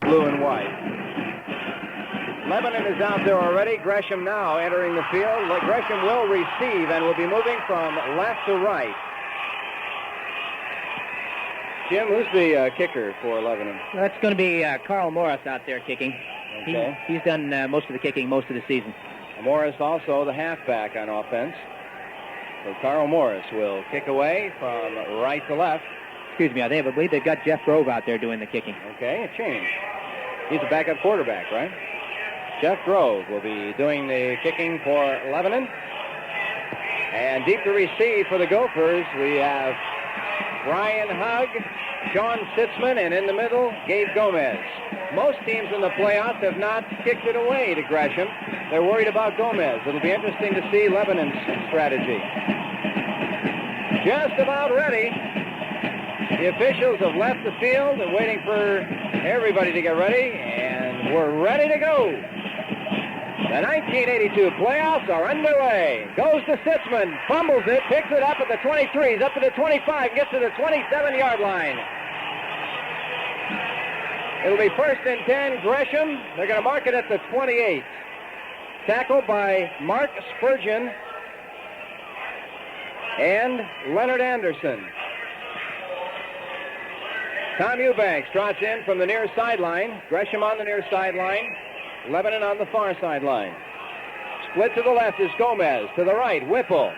blue and white. Lebanon is out there already. Gresham now entering the field. Gresham will receive and will be moving from left to right. Jim, who's the kicker for Lebanon? Well, that's going to be Carl Morris out there kicking. Okay. He's done most of the kicking most of the season. Morris also the halfback on offense. So Carl Morris will kick away from right to left. Excuse me, I believe they've got Jeff Grove out there doing the kicking. Okay, a change. He's a backup quarterback, right? Jeff Grove will be doing the kicking for Lebanon. And deep to receive for the Gophers, we have Brian Hugg, Sean Sitzman, and in the middle, Gabe Gomez. Most teams in the playoffs have not kicked it away to Gresham. They're worried about Gomez. It'll be interesting to see Lebanon's strategy. Just about ready. The officials have left the field and waiting for everybody to get ready, and we're ready to go. The 1982 playoffs are underway. Goes to Sitzman, fumbles it, picks it up at the 23, up to the 25, gets to the 27-yard line. It'll be 1st and 10, Gresham. They're going to mark it at the 28. Tackled by Mark Spurgeon and Leonard Anderson. Tom Eubanks trots in from the near sideline. Gresham on the near sideline. Lebanon on the far sideline. Split to the left is Gomez. To the right, Whipple.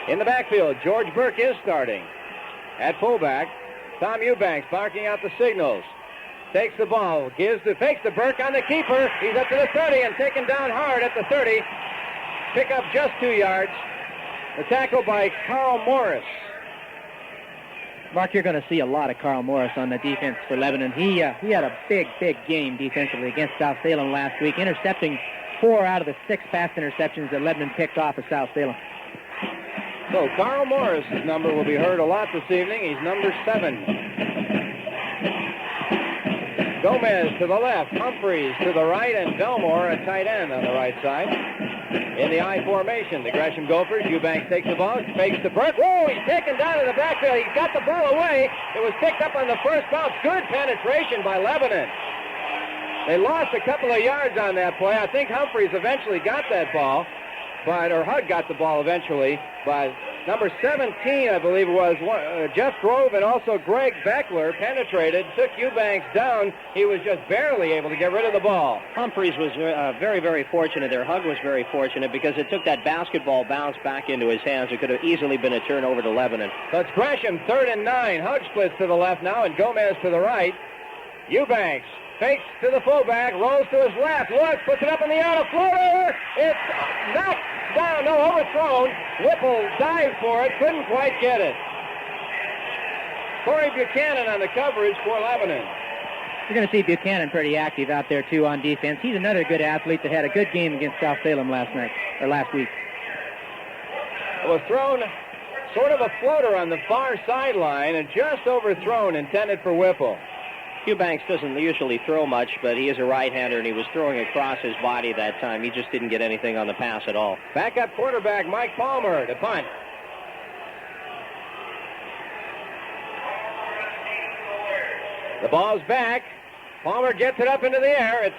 In the backfield, George Burke is starting. At fullback, Tom Eubanks barking out the signals. Takes the ball, fakes to Burke on the keeper. He's up to the 30 and taken down hard at the 30. Pick up just 2 yards. The tackle by Carl Morris. Mark, you're going to see a lot of Carl Morris on the defense for Lebanon. He had a big game defensively against South Salem last week, intercepting 4 out of the 6 pass interceptions that Lebanon picked off of South Salem. So Carl Morris' number will be heard a lot this evening. He's number 7. Gomez to the left, Humphreys to the right, and Belmore, a tight end on the right side. In the I formation, the Gresham Gophers. Eubanks takes the ball, fakes to Burke. Whoa, he's taken down in the backfield. He's got the ball away. It was picked up on the first bounce. Good penetration by Lebanon. They lost a couple of yards on that play. I think Humphreys eventually got that ball, or Hugg got the ball eventually, but number 17, I believe it was, Jeff Grove and also Greg Beckler penetrated, took Eubanks down. He was just barely able to get rid of the ball. Humphreys was very fortunate there. Hugg was very fortunate because it took that basketball bounce back into his hands. It could have easily been a turnover to Lebanon. So it's Gresham, 3rd and 9. Hugg splits to the left now and Gomez to the right. Eubanks fakes to the fullback, rolls to his left, looks, puts it up in the air, a floater. It's knocked down, no, overthrown. Whipple dived for it, couldn't quite get it. Corey Buchanan on the coverage for Lebanon. You're going to see Buchanan pretty active out there, too, on defense. He's another good athlete that had a good game against South Salem last week. It was thrown sort of a floater on the far sideline and just overthrown, intended for Whipple. Eubanks doesn't usually throw much, but he is a right-hander, and he was throwing across his body that time. He just didn't get anything on the pass at all. Backup quarterback Mike Palmer to punt. The ball's back. Palmer gets it up into the air. It's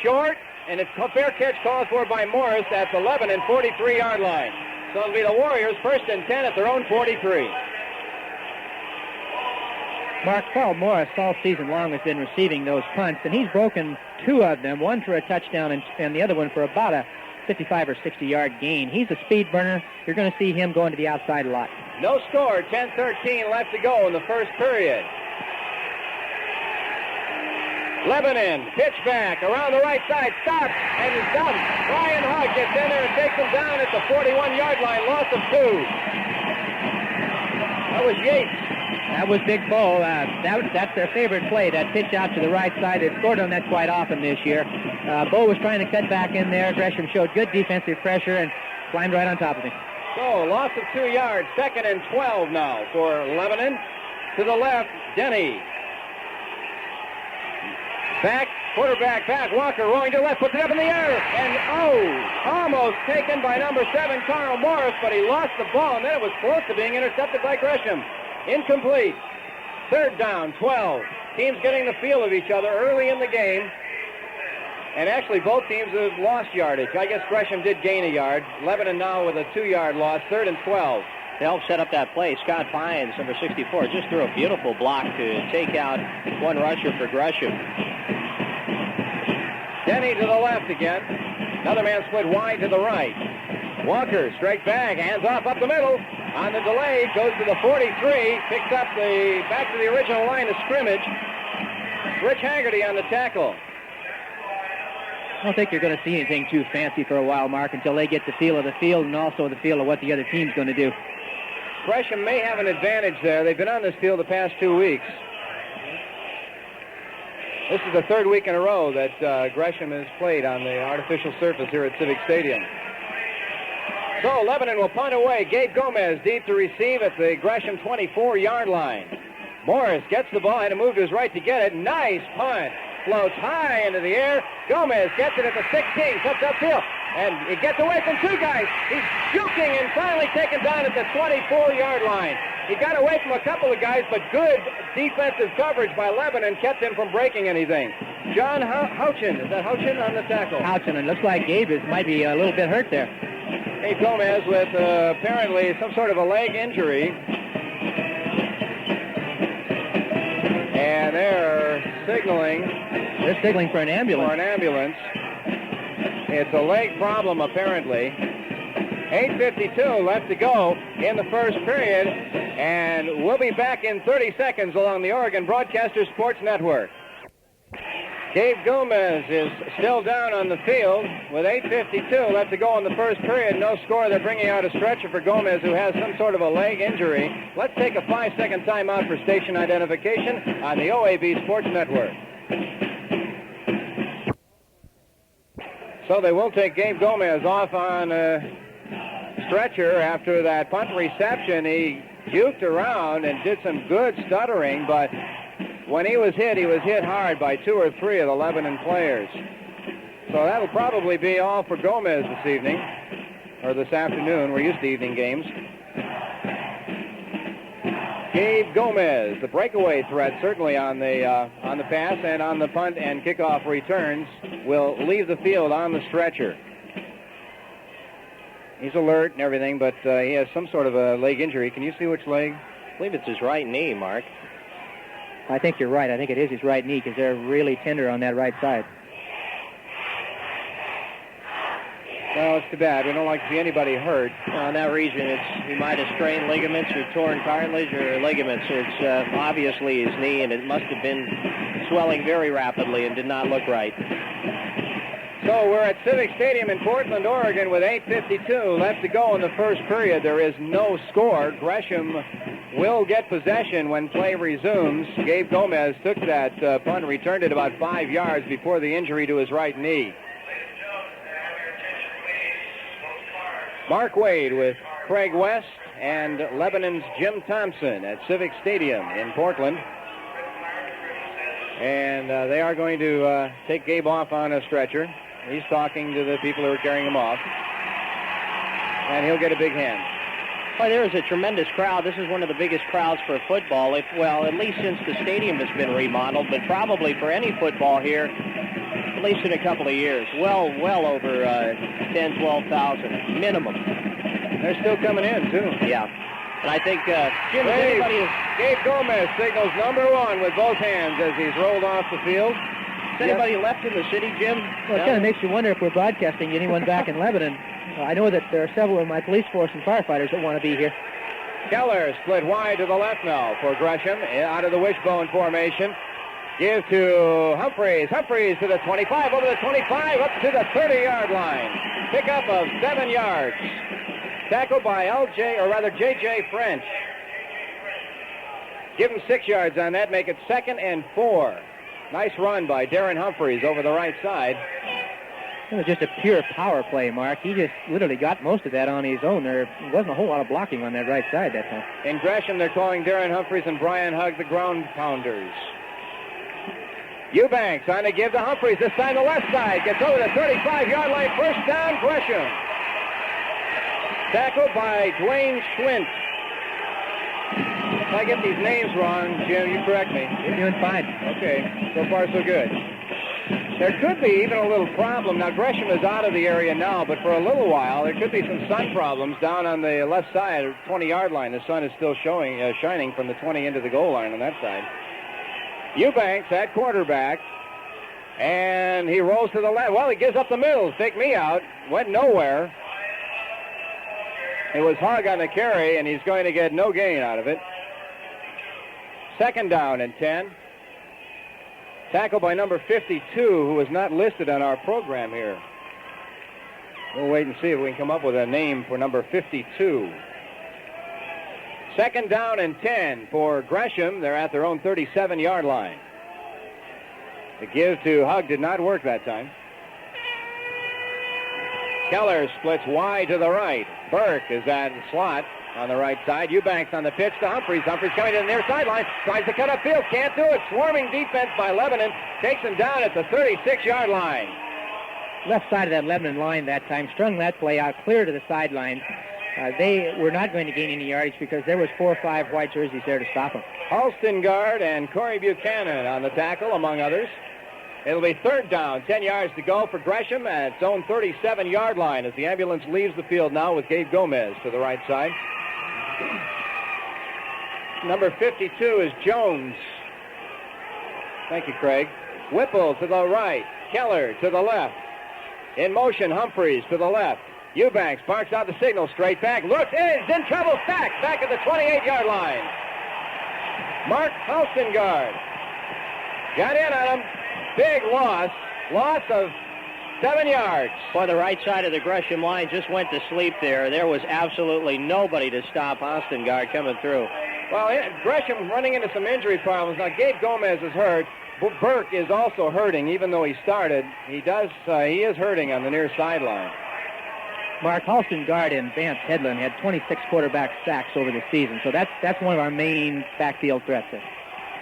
short, and it's a fair catch called for by Morris at the Lebanon 43-yard line. So it'll be the Warriors 1st and 10 at their own 43. Mark, Carl Morris all season long has been receiving those punts, and he's broken 2 of them, one for a touchdown and the other one for about a 55 or 60-yard gain. He's a speed burner. You're going to see him going to the outside a lot. No score, 10-13 left to go in the first period. Lebanon, pitch back, around the right side, stops, and is done. Brian Hugg gets in there and takes him down at the 41-yard line, loss of 2. That was Yates. That was Big Bo. That's their favorite play, that pitch out to the right side. They've scored on that quite often this year. Bo was trying to cut back in there. Gresham showed good defensive pressure and climbed right on top of him. So, loss of 2 yards, 2nd and 12 now for Lebanon. To the left, Denny. Back, quarterback back, Walker rolling to the left, puts it up in the air, and almost taken by number 7, Carl Morris, but he lost the ball, and then it was close to being intercepted by Gresham. Incomplete. 3rd down, 12. Teams getting the feel of each other early in the game. And actually, both teams have lost yardage. I guess Gresham did gain a yard. Lebanon now with a 2-yard loss, 3rd and 12. To help set up that play, Scott Pines, number 64, just threw a beautiful block to take out one rusher for Gresham. Denny to the left again. Another man split wide to the right. Walker straight back, hands off up the middle. On the delay, goes to the 43, picks up back to the original line of scrimmage. Rich Haggerty on the tackle. I don't think you're going to see anything too fancy for a while, Mark, until they get the feel of the field and also the feel of what the other team's going to do. Gresham may have an advantage there. They've been on this field the past 2 weeks. This is the 3rd week in a row that Gresham has played on the artificial surface here at Civic Stadium. So Lebanon will punt away. Gabe Gomez deep to receive at the Gresham 24-yard line. Morris gets the ball, had to move to his right to get it. Nice punt. Floats high into the air. Gomez gets it at the 16, cuts upfield, and he gets away from 2 guys. He's juking and finally taken down at the 24-yard line. He got away from a couple of guys, but good defensive coverage by Lebanon kept him from breaking anything. John Houchin, is that Houchin on the tackle? Houchin, and looks like Gabe might be a little bit hurt there. Gabe Gomez with apparently some sort of a leg injury. And they're signaling. They're signaling for an ambulance. For an ambulance. It's a leg problem, apparently. 8:52 left to go in the first period. And we'll be back in 30 seconds along the Oregon Broadcaster Sports Network. Gabe Gomez is still down on the field with 8:52 left to go in the first period. No score. They're bringing out a stretcher for Gomez, who has some sort of a leg injury. Let's take a 5-second timeout for station identification on the OAB Sports Network. So they will take Gabe Gomez off on a stretcher after that punt reception. He juked around and did some good stuttering, but when he was hit hard by 2 or 3 of the Lebanon players. So that'll probably be all for Gomez this evening, or this afternoon. We're used to evening games. Gabe Gomez, the breakaway threat certainly on the pass and on the punt and kickoff returns, will leave the field on the stretcher. He's alert and everything, but he has some sort of a leg injury. Can you see which leg? I believe it's his right knee, Mark. I think you're right. I think it is his right knee because they're really tender on that right side. Well, it's too bad. We don't like to see anybody hurt. Well, in that region, he might have strained ligaments or torn cartilage or ligaments. It's obviously his knee, and it must have been swelling very rapidly and did not look right. So we're at Civic Stadium in Portland, Oregon with 8:52 left to go in the first period. There is no score. Gresham will get possession when play resumes. Gabe Gomez took that punt, returned it about 5 yards before the injury to his right knee. Mark Wade with Craig West and Lebanon's Jim Thompson at Civic Stadium in Portland. And they are going to take Gabe off on a stretcher. He's talking to the people who are carrying him off. And he'll get a big hand. Well, there is a tremendous crowd. This is one of the biggest crowds for football, at least since the stadium has been remodeled, but probably for any football here, at least in a couple of years. Well over 10, 12,000 minimum. They're still coming in, too. Yeah. And I think, Jim, Gabe Gomez signals number 1 with both hands as he's rolled off the field. Is anybody left in the city, Jim? Well, it kind of makes you wonder if we're broadcasting anyone back in Lebanon. I know that there are several of my police force and firefighters that want to be here. Keller split wide to the left now for Gresham out of the wishbone formation. Give to Humphreys. Humphreys to the 25, over the 25, up to the 30-yard line. Pickup of 7 yards. Tackled by J.J. French. Give him 6 yards on that, make it 2nd and 4. Nice run by Darren Humphreys over the right side. It was just a pure power play, Mark. He just literally got most of that on his own. There wasn't a whole lot of blocking on that right side that time. In Gresham, they're calling Darren Humphreys and Brian Hugg the ground pounders. Eubanks trying to give to Humphreys. This time the left side. Gets over the 35-yard line. First down, Gresham. Tackled by Dwayne Schwint. If I get these names wrong, Jim, you correct me. You're doing fine. Okay, so far so good. There could be even a little problem. Now, Gresham is out of the area now, but for a little while, there could be some sun problems down on the left side, 20-yard line. The sun is still shining from the 20 into the goal line on that side. Eubanks at quarterback, and he rolls to the left. Well, he gives up the middle. Take me out. Went nowhere. It was Hug on the carry, and he's going to get no gain out of it. Second down and 10. Tackle by number 52, who is not listed on our program here. We'll wait and see if we can come up with a name for number 52. Second down and 10 for Gresham. They're at their own 37-yard line. The give to Hug did not work that time. Keller splits wide to the right. Burke is at the slot on the right side. Eubanks on the pitch to Humphreys. Humphreys coming to the near sideline. Tries to cut upfield. Can't do it. Swarming defense by Lebanon. Takes him down at the 36-yard line. Left side of that Lebanon line that time. Strung that play out clear to the sideline. They were not going to gain any yardage because there was 4 or 5 white jerseys there to stop them. Halstengard and Corey Buchanan on the tackle, among others. It'll be third down, 10 yards to go for Gresham at its own 37-yard line as the ambulance leaves the field now with Gabe Gomez to the right side. Number 52 is Jones. Thank you, Craig. Whipple to the right. Keller to the left. In motion, Humphreys to the left. Eubanks barks out the signal, straight back. Looks, is in trouble, sacked back at the 28-yard line. Mark Halstengard got in on him. Big loss of 7 yards. Boy, the right side of the Gresham line just went to sleep there. There was absolutely nobody to stop Halstengard coming through. Well, Gresham running into some injury problems. Now, Gabe Gomez is hurt. Burke is also hurting, even though he started. He is hurting on the near sideline. Mark Halstengard and Vance Hedlund had 26 quarterback sacks over the season, so that's one of our main backfield threats there.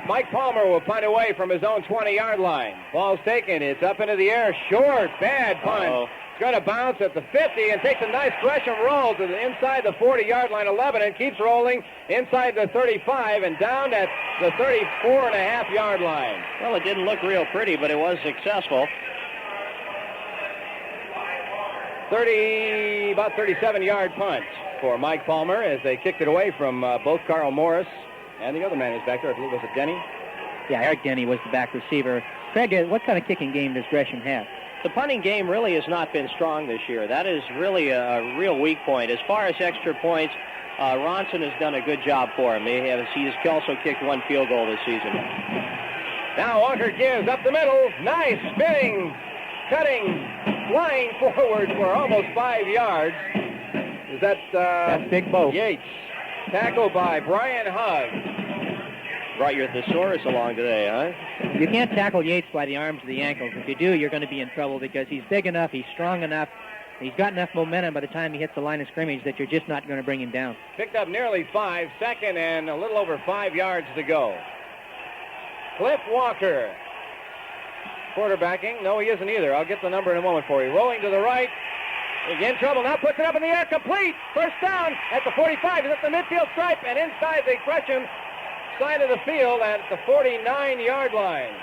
Mike Palmer will punt away from his own 20-yard line. Ball's taken. It's up into the air. Short. Bad punt. Uh-oh. It's going to bounce at the 50 and takes a nice Gresham roll to the inside the 40-yard line of Lebanon. Keeps rolling inside the 35 and down at the 34.5-yard line. Well, it didn't look real pretty, but it was successful. About 37-yard punt for Mike Palmer as they kicked it away from both Carl Morris and the other man who's back there. I believe was it Denny? Yeah, Eric Denny was the back receiver. Craig, what kind of kicking game does Gresham have? The punting game really has not been strong this year. That is really a real weak point. As far as extra points, Ronson has done a good job for him. He has also kicked 1 field goal this season. Now Walker gives up the middle. Nice spinning, cutting, flying forward for almost 5 yards. Is that that's Big Bo Yates? Tackled by Brian Hug. Brought your thesaurus along today, huh? You can't tackle Yates by the arms or the ankles. If you do, you're going to be in trouble because he's big enough, he's strong enough, he's got enough momentum by the time he hits the line of scrimmage that you're just not going to bring him down. Picked up nearly 5, second and a little over 5 yards to go. Cliff Walker. Quarterbacking. No, he isn't either. I'll get the number in a moment for you. Rolling to the right. Again, trouble. Now puts it up in the air. Complete. First down at the 45. He's at the midfield stripe and inside the Gresham side of the field at the 49-yard line.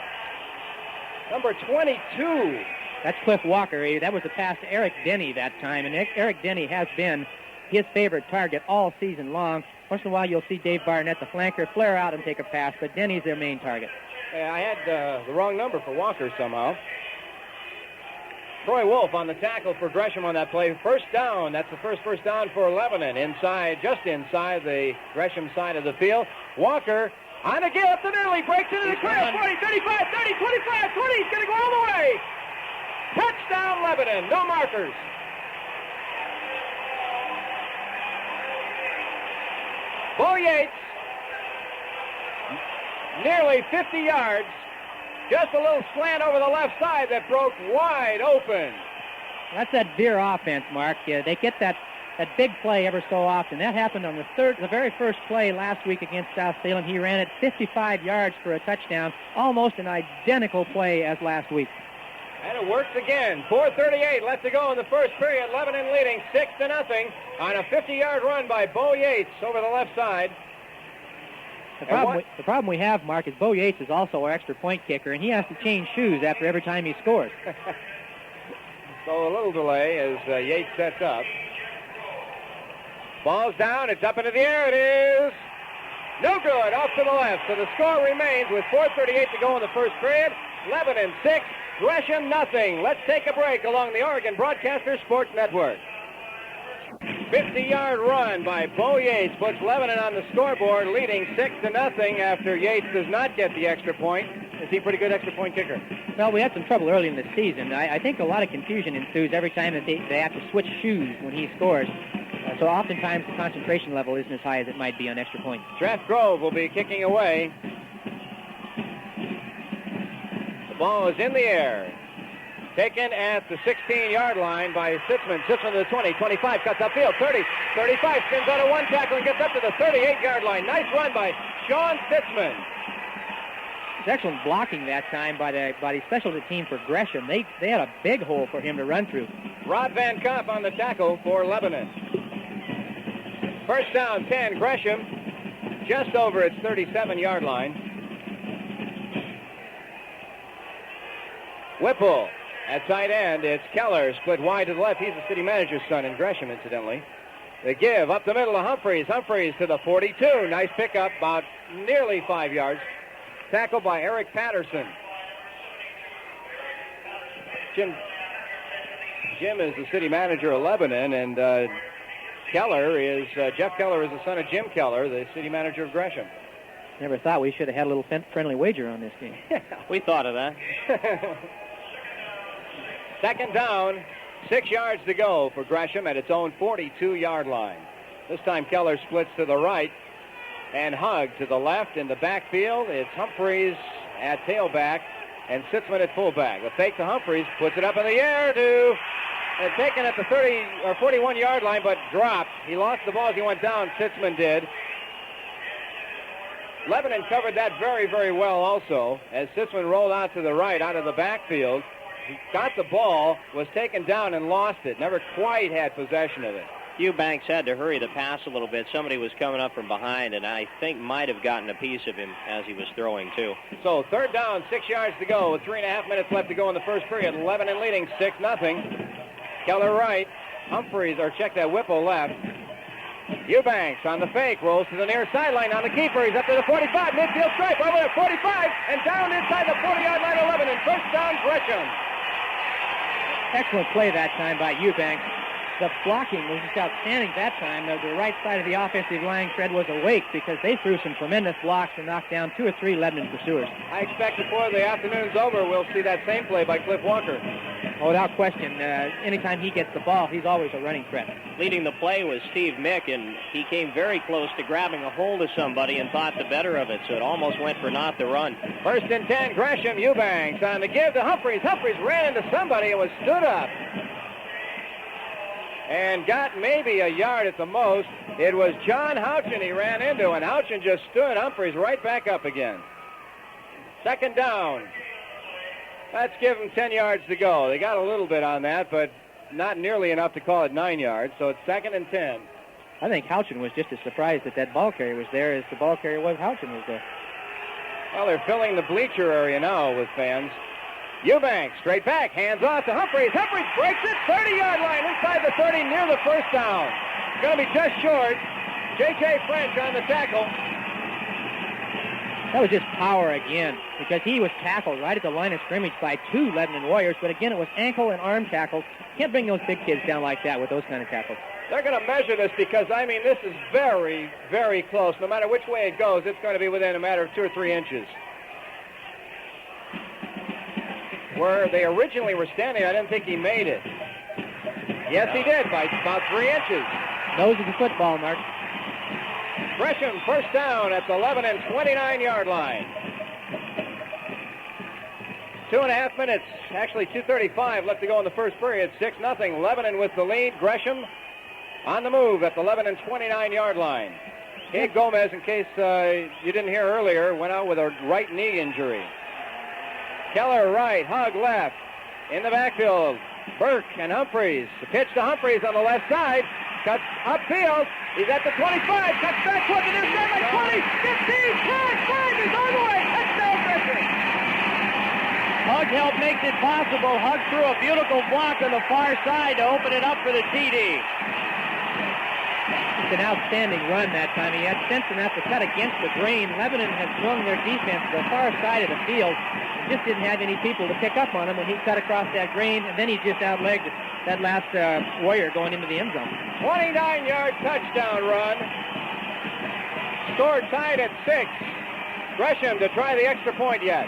Number 22. That's Cliff Walker. That was a pass to Eric Denny that time, and Eric Denny has been his favorite target all season long. Once in a while, you'll see Dave Barnett, the flanker, flare out and take a pass, but Denny's their main target. I had the wrong number for Walker somehow. Troy Wolf on the tackle for Gresham on that play. First down. That's the first down for Lebanon. Just inside the Gresham side of the field. Walker on a give up the middle. He breaks into the crowd. 40, 35, 30, 25, 20. He's going to go all the way. Touchdown, Lebanon. No markers. Bo Yates, nearly 50 yards. Just a little slant over the left side that broke wide open. That's that Veer offense, Mark. They get that big play ever so often. That happened on the very first play last week against South Salem. He ran it 55 yards for a touchdown, almost an identical play as last week. And it works again. 4:38 left to go in the first period. Lebanon leading 6-0 on a 50-yard run by Bo Yates over the left side. The problem we have, Mark, is Bo Yates is also our extra point kicker, and he has to change shoes after every time he scores. So a little delay as Yates sets up. Ball's down. It's up into the air. It is no good. Off to the left. So the score remains with 4:38 to go in the first period. Lebanon 6, Gresham nothing. Let's take a break along the Oregon Broadcaster Sports Network. 50-yard run by Bo Yates puts Lebanon on the scoreboard, leading 6-0 after Yates does not get the extra point. Is he a pretty good extra point kicker? Well, we had some trouble early in the season. I think a lot of confusion ensues every time that they have to switch shoes when he scores. So oftentimes the concentration level isn't as high as it might be on extra points. Strath Grove will be kicking away. The ball is in the air. Taken at the 16-yard line by Sitzman. Sitzman to the 20, 25, cuts upfield, 30, 35, spins out of one tackle and gets up to the 38-yard line. Nice run by Sean Sitzman. It's excellent blocking that time by the specialty team for Gresham. They had a big hole for him to run through. Rod Van Kopp on the tackle for Lebanon. First down, 10, Gresham, just over its 37-yard line. Whipple at tight end. It's Keller, split wide to the left. He's the city manager's son in Gresham, incidentally. The give up the middle to Humphreys. Humphreys to the 42. Nice pickup, about nearly 5 yards. Tackled by Eric Patterson. Jim is the city manager of Lebanon, and Jeff Keller is the son of Jim Keller, the city manager of Gresham. Never thought we should have had a little friendly wager on this game. We thought of that. Second down, 6 yards to go for Gresham at its own 42-yard line. This time Keller splits to the right and Hug to the left. In the backfield, it's Humphreys at tailback and Sitzman at fullback. The fake to Humphreys, puts it up in the air to taken at the 30 or 41-yard line, but dropped. He lost the ball as he went down. Sitzman did. Lebanon covered that very, very well also as Sitzman rolled out to the right out of the backfield. He got the ball, was taken down and lost it. Never quite had possession of it. Eubanks had to hurry the pass a little bit. Somebody was coming up from behind, and I think might have gotten a piece of him as he was throwing, too. So third down, 6 yards to go with 3.5 minutes left to go in the first period. Lebanon leading 6-0. Keller right. Humphreys, or check that, Whipple left. Eubanks on the fake, rolls to the near sideline on the keeper. He's up to the 45, midfield stripe, over there, 45, and down inside the 40-yard line of Lebanon. First down, Gresham. Excellent play that time by Eubanks. The blocking was just outstanding that time. The right side of the offensive line, Fred, was awake because they threw some tremendous blocks and knocked down 2 or 3 Lebanon pursuers. I expect before the afternoon's over, we'll see that same play by Cliff Walker. Oh, without question, anytime he gets the ball, he's always a running threat. Leading the play was Steve Mick, and he came very close to grabbing a hold of somebody and thought the better of it, so it almost went for not the run. First and 10, Gresham. Eubanks on the give to Humphreys. Humphreys ran into somebody and was stood up and got maybe a yard at the most. It was John Houchin he ran into, and Houchin just stood Humphreys right back up again. Second down. Let's give them 10 yards to go. They got a little bit on that, but not nearly enough to call it 9 yards, so it's second and 10. I think Houchin was just as surprised that ball carrier was there as the ball carrier was Houchin was there. Well, they're filling the bleacher area now with fans. Eubanks, straight back, hands off to Humphreys. Humphreys breaks it, 30-yard line, inside the 30, near the first down. It's going to be just short. J.J. French on the tackle. That was just power again, because he was tackled right at the line of scrimmage by 2 Lebanon Warriors, but again, it was ankle and arm tackles. Can't bring those big kids down like that with those kind of tackles. They're going to measure this because, this is very, very close. No matter which way it goes, it's going to be within a matter of 2 or 3 inches. Where they originally were standing, I didn't think he made it. Yes, he did, by about 3 inches. Nose of the football, Mark. Gresham, first down at the Lebanon 29-yard line. 2.5 minutes, actually 2:35 left to go in the first period. 6-0. Lebanon with the lead. Gresham on the move at the Lebanon 29-yard line. Gabe Gomez, in case you didn't hear earlier, went out with a right knee injury. Keller right, Hug left. In the backfield, Burke and Humphreys. The pitch to Humphreys on the left side. cuts upfield. He's at the 25, cuts back toward the near sideline, 20, 15, 10, 5, he's on the way. Touchdown, Gresham. Hug help makes it possible. Hug threw a beautiful block on the far side to open it up for the TD. It's an outstanding run that time. He had sense enough to cut against the grain. Lebanon had swung their defense to the far side of the field. He just didn't have any people to pick up on him when he cut across that grain, and then he just outlegged that last warrior going into the end zone. 29-yard touchdown run. Score tied at 6. Gresham to try the extra point yet.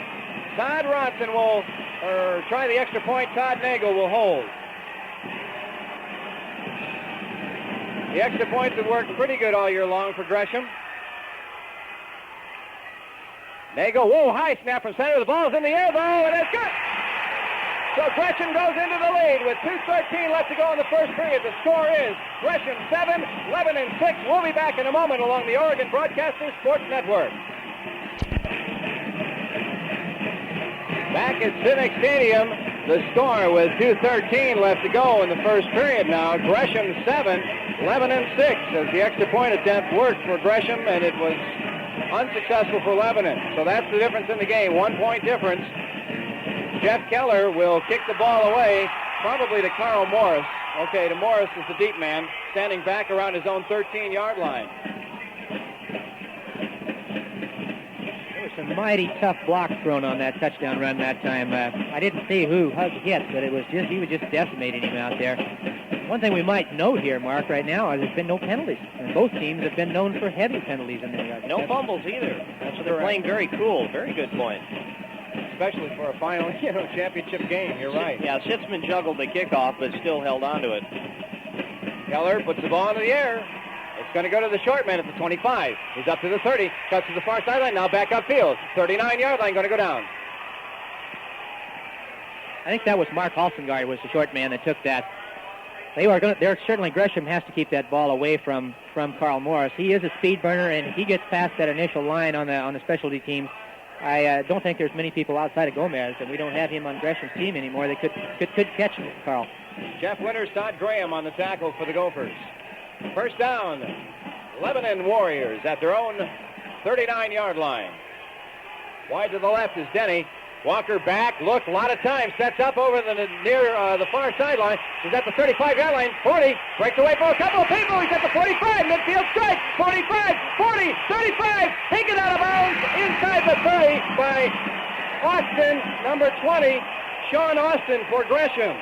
Todd Ronson will try the extra point. Todd Nagel will hold. The extra points have worked pretty good all year long for Gresham. Nagel, whoa, high snap from center. The ball's in the air, though, and it's good. So Gresham goes into the lead with 2:13 left to go in the first period. The score is Gresham 7, Lebanon 6. We'll be back in a moment along the Oregon Broadcasters Sports Network. Back at Civic Stadium, the score with 2:13 left to go in the first period now. Gresham 7, Lebanon 6, as the extra point attempt worked for Gresham, and it was unsuccessful for Lebanon. So that's the difference in the game, 1 point difference. Jeff Keller will kick the ball away, probably to Carl Morris. Okay, to Morris is the deep man, standing back around his own 13-yard line. Some mighty tough blocks thrown on that touchdown run that time. I didn't see who Hug hit, but he was just decimating him out there. One thing we might note here, Mark, right now is there's been no penalties. And both teams have been known for heavy penalties in their yards. No fumbles either. That's what they're playing very cool. Very good point. Especially for a final, championship game. You're right. Yeah, Sitzman juggled the kickoff, but still held on to it. Keller puts the ball into the air. It's going to go to the short man at the 25. He's up to the 30. Cuts to the far sideline. Now back upfield. 39-yard line going to go down. I think that was Mark Halsengard was the short man that took that. Certainly Gresham has to keep that ball away from Carl Morris. He is a speed burner, and he gets past that initial line on the specialty teams. I don't think there's many people outside of Gomez, and we don't have him on Gresham's team anymore. They could catch him, Carl. Jeff Winters, Todd Graham on the tackle for the Gophers. First down, Lebanon Warriors at their own 39-yard line. Wide to the left is Denny. Walker back, looks a lot of time, sets up over near the far sideline. He's at the 35-yard line, 40, breaks away for a couple of people. He's at the 45, midfield strike, 45, 40, 35, taken out of bounds inside the 30 by Austin, number 20, Sean Austin for Gresham.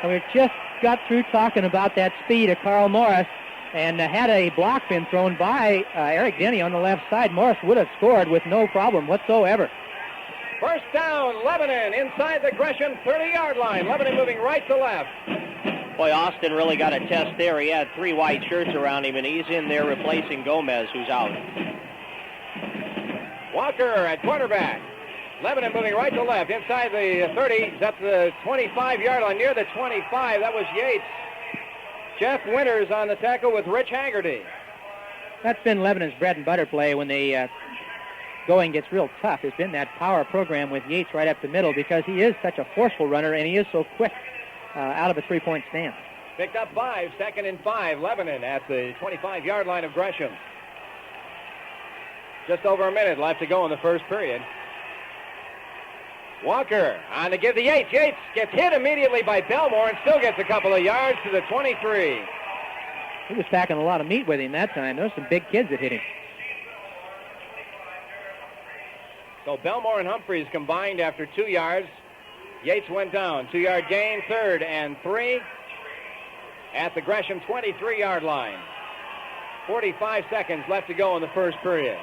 And we've just got through talking about that speed of Carl Morris, and had a block been thrown by Eric Denny on the left side, Morris would have scored with no problem whatsoever. First down, Lebanon inside the Gresham 30-yard line. Lebanon moving right to left. Boy, Austin really got a test there. He had 3 white shirts around him, and he's in there replacing Gomez, who's out. Walker at quarterback. Lebanon moving right to left. Inside the 30, that's the 25-yard line, near the 25. That was Yates. Jeff Winters on the tackle with Rich Haggerty. That's been Lebanon's bread and butter play when they going gets real tough. Has been that power program with Yates right up the middle, because he is such a forceful runner and he is so quick out of a 3-point stance. Picked up 5, 2nd and 5. Lebanon at the 25-yard line of Gresham. Just over a minute left to go in the first period. Walker on to give to Yates. Yates gets hit immediately by Belmore and still gets a couple of yards to the 23. He was packing a lot of meat with him that time. There were some big kids that hit him. So Belmore and Humphreys combined after 2 yards. Yates went down. 2-yard gain, 3rd and 3 at the Gresham 23-yard line. 45 seconds left to go in the first period.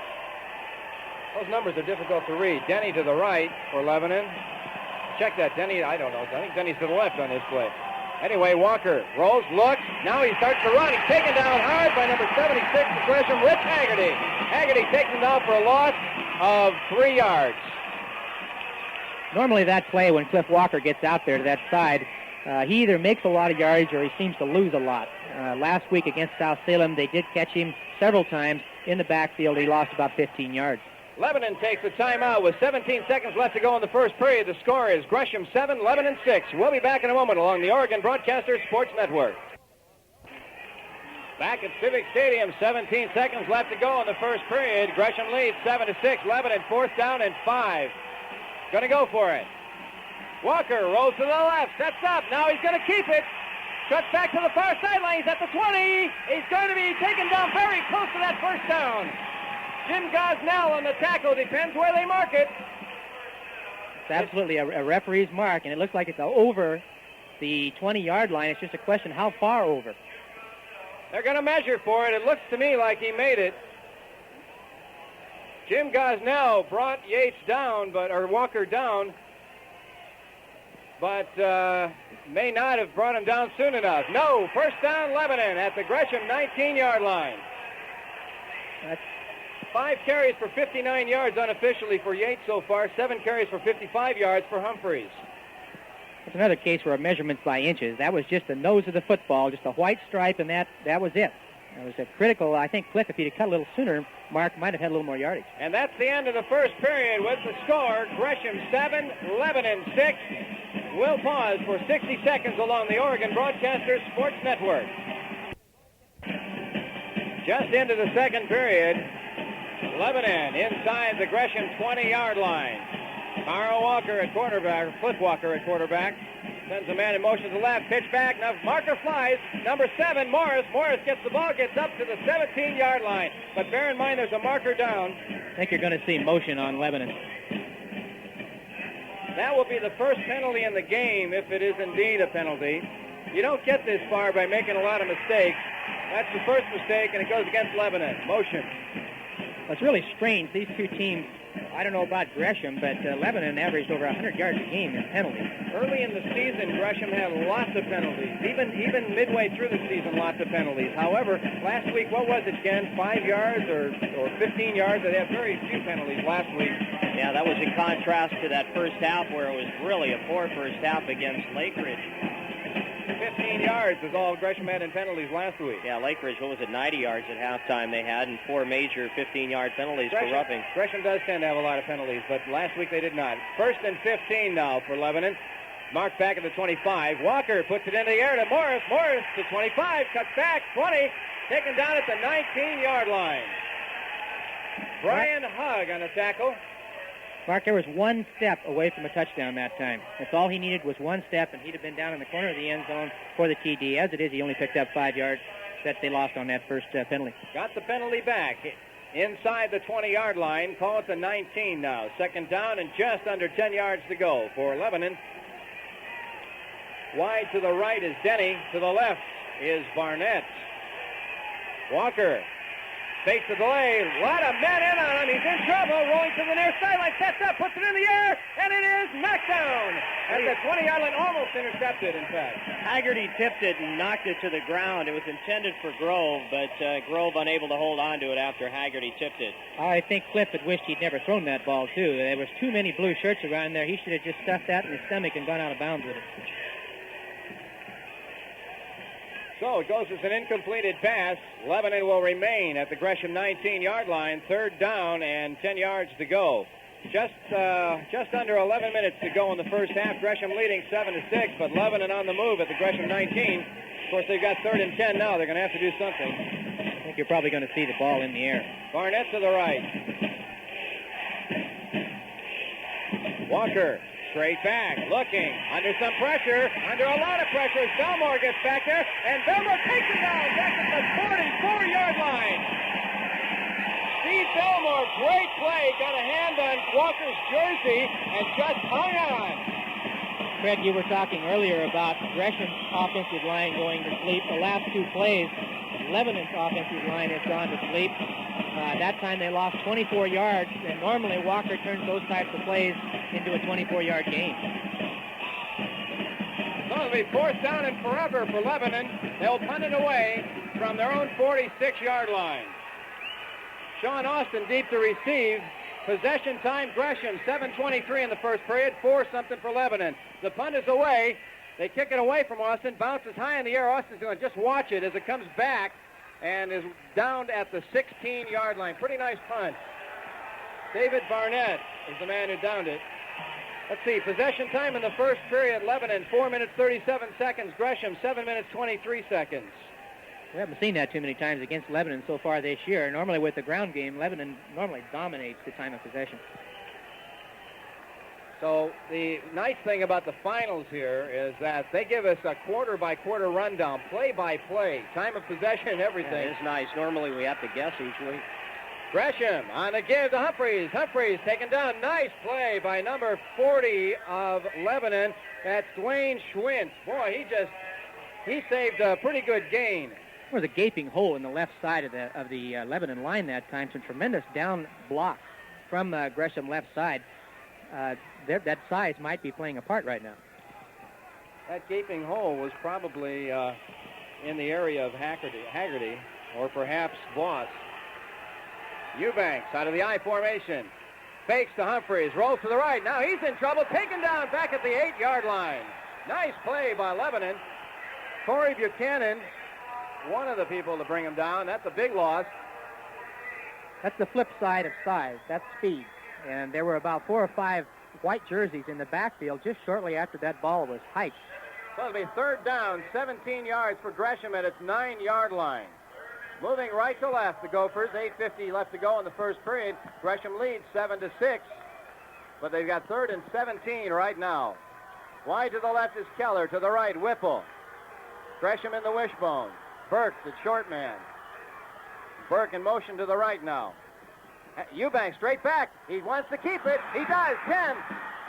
Those numbers are difficult to read. Denny to the right for Lebanon. Check that. Denny, I don't know. I think Denny's to the left on this play. Anyway, Walker rolls, looks. Now he starts to run. He's taken down hard by number 76 of Gresham, Rich Haggerty. Haggerty takes him down for a loss of 3 yards. Normally that play, when Cliff Walker gets out there to that side, he either makes a lot of yards or he seems to lose a lot. Last week against South Salem, they did catch him several times in the backfield. He lost about 15 yards. Lebanon takes a timeout with 17 seconds left to go in the first period. The score is Gresham 7, Lebanon 6. We'll be back in a moment along the Oregon Broadcasters Sports Network. Back at Civic Stadium, 17 seconds left to go in the first period. Gresham leads 7-6. Lebanon 4th down and 5. Going to go for it. Walker rolls to the left, sets up. Now he's going to keep it. Cuts back to the far sideline. He's at the 20. He's going to be taken down very close to that first down. Jim Gosnell on the tackle. Depends where they mark it. It's absolutely a referee's mark, and it looks like it's over the 20-yard line. It's just a question how far over. They're going to measure for it. It looks to me like he made it. Jim Gosnell brought Yates down, or Walker down, but may not have brought him down soon enough. No, first down Lebanon at the Gresham 19-yard line. That's 5 carries for 59 yards unofficially for Yates so far. 7 carries for 55 yards for Humphreys. That's another case where a measurement's by inches. That was just the nose of the football, just a white stripe, and that was it. It was a critical, I think, Cliff, if he'd have cut a little sooner, Mark might have had a little more yardage. And that's the end of the first period with the score. Gresham 7, Lebanon 6. We'll pause for 60 seconds along the Oregon Broadcasters Sports Network. Just into the second period, Lebanon inside the Gresham 20-yard line. Carl Walker at quarterback, Cliff Walker at quarterback. Sends a man in motion to the left, pitch back, now marker flies, number 7, Morris. Morris gets the ball, gets up to the 17-yard line. But bear in mind there's a marker down. I think you're going to see motion on Lebanon. That will be the first penalty in the game, if it is indeed a penalty. You don't get this far by making a lot of mistakes. That's the first mistake, and it goes against Lebanon. Motion. Well, it's really strange. These two teams, I don't know about Gresham, but Lebanon averaged over 100 yards a game in penalties. Early in the season, Gresham had lots of penalties. Even midway through the season, lots of penalties. However, last week, what was it, Ken? 5 yards or 15 yards? They had very few penalties last week. Yeah, that was in contrast to that first half where it was really a poor first half against Lake Ridge. 15 yards is all Gresham had in penalties last week. Yeah, Lake Ridge, what was it, 90 yards at halftime they had, and 4 major 15-yard penalties for roughing. Gresham does tend to have a lot of penalties, but last week they did not. First and 15 now for Lebanon. Marked back at the 25. Walker puts it into the air to Morris. Morris to 25, cuts back, 20, taken down at the 19-yard line. Brian Hugg on the tackle. Mark, there was one step away from a touchdown that time. That's all he needed was one step, and he'd have been down in the corner of the end zone for the TD. As it is, he only picked up 5 yards that they lost on that first penalty. Got the penalty back inside the 20-yard line. Call it the 19 now. Second down and just under 10 yards to go for Lebanon. Wide to the right is Denny. To the left is Barnett. Walker fakes the delay. A lot of men in on him. He's in trouble. Rolling to the near sideline. Sets up. Puts it in the air. And it is knocked down. At the 20-yard line. Almost intercepted, in fact. Haggerty tipped it and knocked it to the ground. It was intended for Grove, but Grove unable to hold on to it after Haggerty tipped it. I think Cliff had wished he'd never thrown that ball, too. There was too many blue shirts around there. He should have just stuffed that in his stomach and gone out of bounds with it. So it goes as an incompleted pass. Lebanon will remain at the Gresham 19-yard line. Third down and 10 yards to go. Just under 11 minutes to go in the first half. Gresham leading 7-6, but Lebanon on the move at the Gresham 19. Of course, they've got 3rd and 10 now. They're going to have to do something. I think you're probably going to see the ball in the air. Barnett to the right. Walker. Straight back, looking, under some pressure, under a lot of pressure as Belmore gets back there, and Belmore takes it down back at the 44-yard line. Steve Belmore, great play, got a hand on Walker's jersey and just hung on. Fred, you were talking earlier about Gresham's offensive line going to sleep. The last 2 plays, Lebanon's offensive line has gone to sleep. That time they lost 24 yards, and normally Walker turns those types of plays into a 24-yard gain. So it'll be 4th down and forever for Lebanon. They'll punt it away from their own 46-yard line. Sean Austin deep to receive. Possession time, Gresham, 7:23 in the first period, 4-something for Lebanon. The punt is away. They kick it away from Austin, bounces high in the air. Austin's going to just watch it as it comes back and is downed at the 16-yard line. Pretty nice punt. David Barnett is the man who downed it. Let's see, possession time in the first period, Lebanon, 4 minutes, 37 seconds. Gresham, 7 minutes, 23 seconds. We haven't seen that too many times against Lebanon so far this year. Normally with the ground game, Lebanon normally dominates the time of possession. So the nice thing about the finals here is that they give us a quarter-by-quarter rundown, play-by-play, time of possession, everything. Yeah, it's nice. Normally we have to guess each week. Gresham on the give to Humphreys. Humphreys taken down. Nice play by number 40 of Lebanon. That's Dwayne Schwintz. Boy, he saved a pretty good gain. There was a gaping hole in the left side of the Lebanon line that time. Some tremendous down block from Gresham left side. That size might be playing a part right now. That gaping hole was probably in the area of Haggerty or perhaps Voss. Eubanks out of the I formation. Fakes to Humphreys. Rolls to the right. Now he's in trouble. Taken down back at the 8-yard line. Nice play by Lebanon. Corey Buchanan, one of the people to bring him down. That's a big loss. That's the flip side of size. That's speed. And there were about 4 or 5 white jerseys in the backfield just shortly after that ball was hiked. So it'll be 3rd down, 17 yards for Gresham at its 9-yard line. Moving right to left, the Gophers. 8:50 left to go in the first period. Gresham leads 7-6, but they've got 3rd and 17 right now. Wide to the left is Keller. To the right, Whipple. Gresham in the wishbone. Burke, the short man. Burke in motion to the right now. Eubanks straight back. He wants to keep it. He does. 10.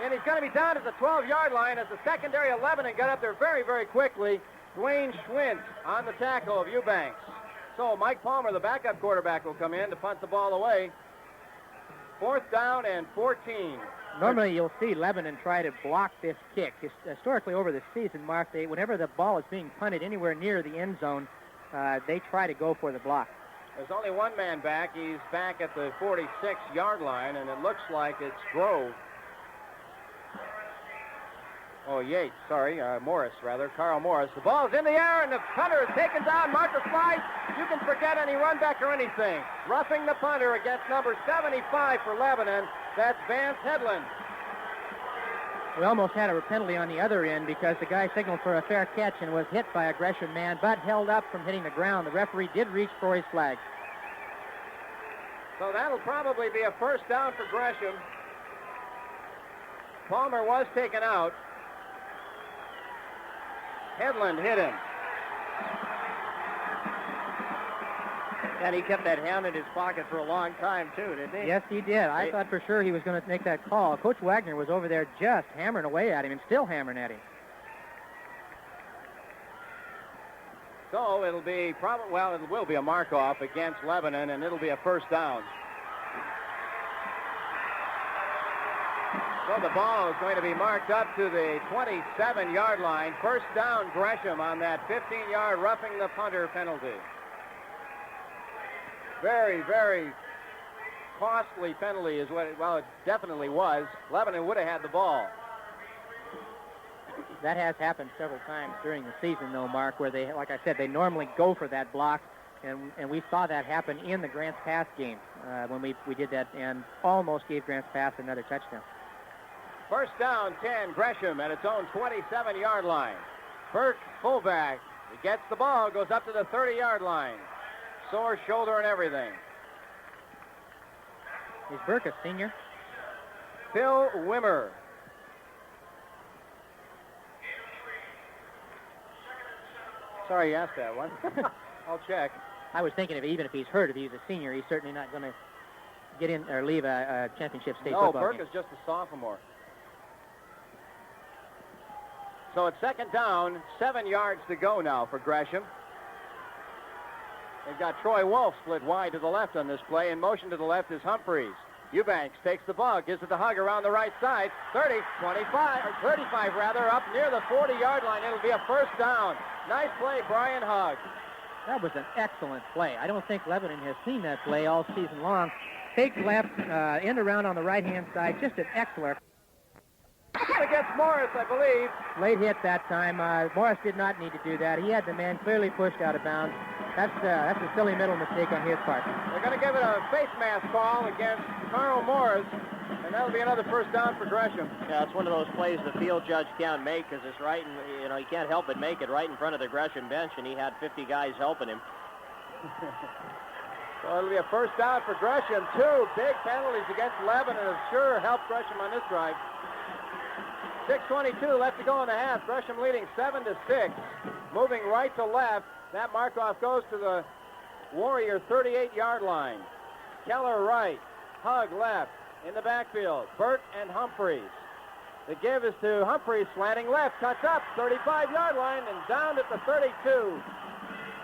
And he's going to be down at the 12-yard line as the secondary of Lebanon got up there very, very quickly. Dwayne Schwintz on the tackle of Eubanks. So Mike Palmer, the backup quarterback, will come in to punt the ball away. 4th down and 14. Normally you'll see Lebanon try to block this kick. Historically over the season, Mark, whenever the ball is being punted anywhere near the end zone, they try to go for the block. There's only one man back. He's back at the 46-yard line, and it looks like it's Grove. Oh, Yates, sorry, Morris, rather, Carl Morris. The ball's in the air, and the punter is taken down. Martha slides. You can forget any run back or anything. Roughing the punter against number 75 for Lebanon. That's Vance Headland. We almost had a penalty on the other end because the guy signaled for a fair catch and was hit by a Gresham man, but held up from hitting the ground. The referee did reach for his flag. So that'll probably be a 1st down for Gresham. Palmer was taken out. Headland hit him. And he kept that hand in his pocket for a long time, too, didn't he? Yes, he did. I thought for sure he was going to make that call. Coach Wagner was over there just hammering away at him and still hammering at him. So it'll be it will be a mark-off against Lebanon, and it'll be a 1st down. So the ball is going to be marked up to the 27-yard line. 1st down, Gresham on that 15-yard roughing the punter penalty. Very, very costly penalty is what it definitely was. Lebanon would have had the ball. That has happened several times during the season, though, Mark, where they, like I said, they normally go for that block, and we saw that happen in the Grants Pass game when we did that and almost gave Grants Pass another touchdown. 1st down, 10, Gresham at its own 27-yard line. Burke, fullback. He gets the ball, goes up to the 30-yard line. Sore shoulder and everything. Is Burke a senior? Phil Wimmer. Sorry you asked that one. I'll check. I was thinking even if he's hurt, if he's a senior, he's certainly not going to get in or leave a championship state football Burke game. is just a sophomore. So it's 2nd down, 7 yards to go now for Gresham. They've got Troy Wolf split wide to the left on this play. In motion to the left is Humphreys. Eubanks takes the ball, gives it to Hug around the right side. 30, 25, or 35 rather, up near the 40-yard line. It'll be a 1st down. Nice play, Brian Hug. That was an excellent play. I don't think Lebanon has seen that play all season long. Fake left, end around on the right-hand side. Just an excellent. Against Morris, I believe. Late hit that time. Morris did not need to do that. He had the man clearly pushed out of bounds. That's a silly middle mistake on his part. They're going to give it a face mask call against Carl Morris, and that'll be another 1st down for Gresham. Yeah, it's one of those plays the field judge can't make because it's right, he can't help but make it right in front of the Gresham bench, and he had 50 guys helping him. So it'll be a first down for Gresham. 2 big penalties against Lebanon have sure helped Gresham on this drive. 6:22 left to go in the half. Gresham leading 7-6. Moving right to left. That mark-off goes to the Warrior 38-yard line. Keller right. Hug left. In the backfield, Burt and Humphreys. The give is to Humphreys, slanting left, cuts up, 35-yard line, and down at the 32.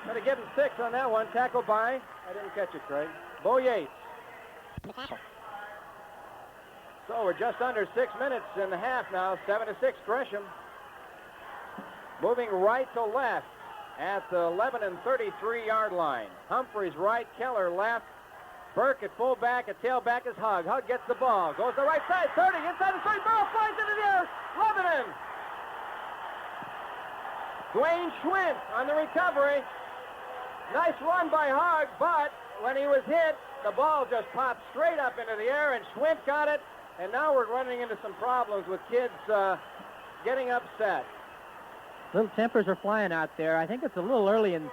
Going to give him 6 on that one. Tackled by, I didn't catch it, Craig, Bo Yates. So we're just under 6 minutes in the half now, 7-6 Gresham. Moving right to left at the 11 and 33-yard line. Humphreys right, Keller left. Burke at fullback, at tailback is Hug. Hug gets the ball, goes to the right side, 30, inside the 30, ball flies into the air, Lebanon. Dwayne Schwint on the recovery. Nice run by Hug, but when he was hit, the ball just popped straight up into the air, and Schwint got it, and now we're running into some problems with kids getting upset. Little tempers are flying out there. I think it's a little early and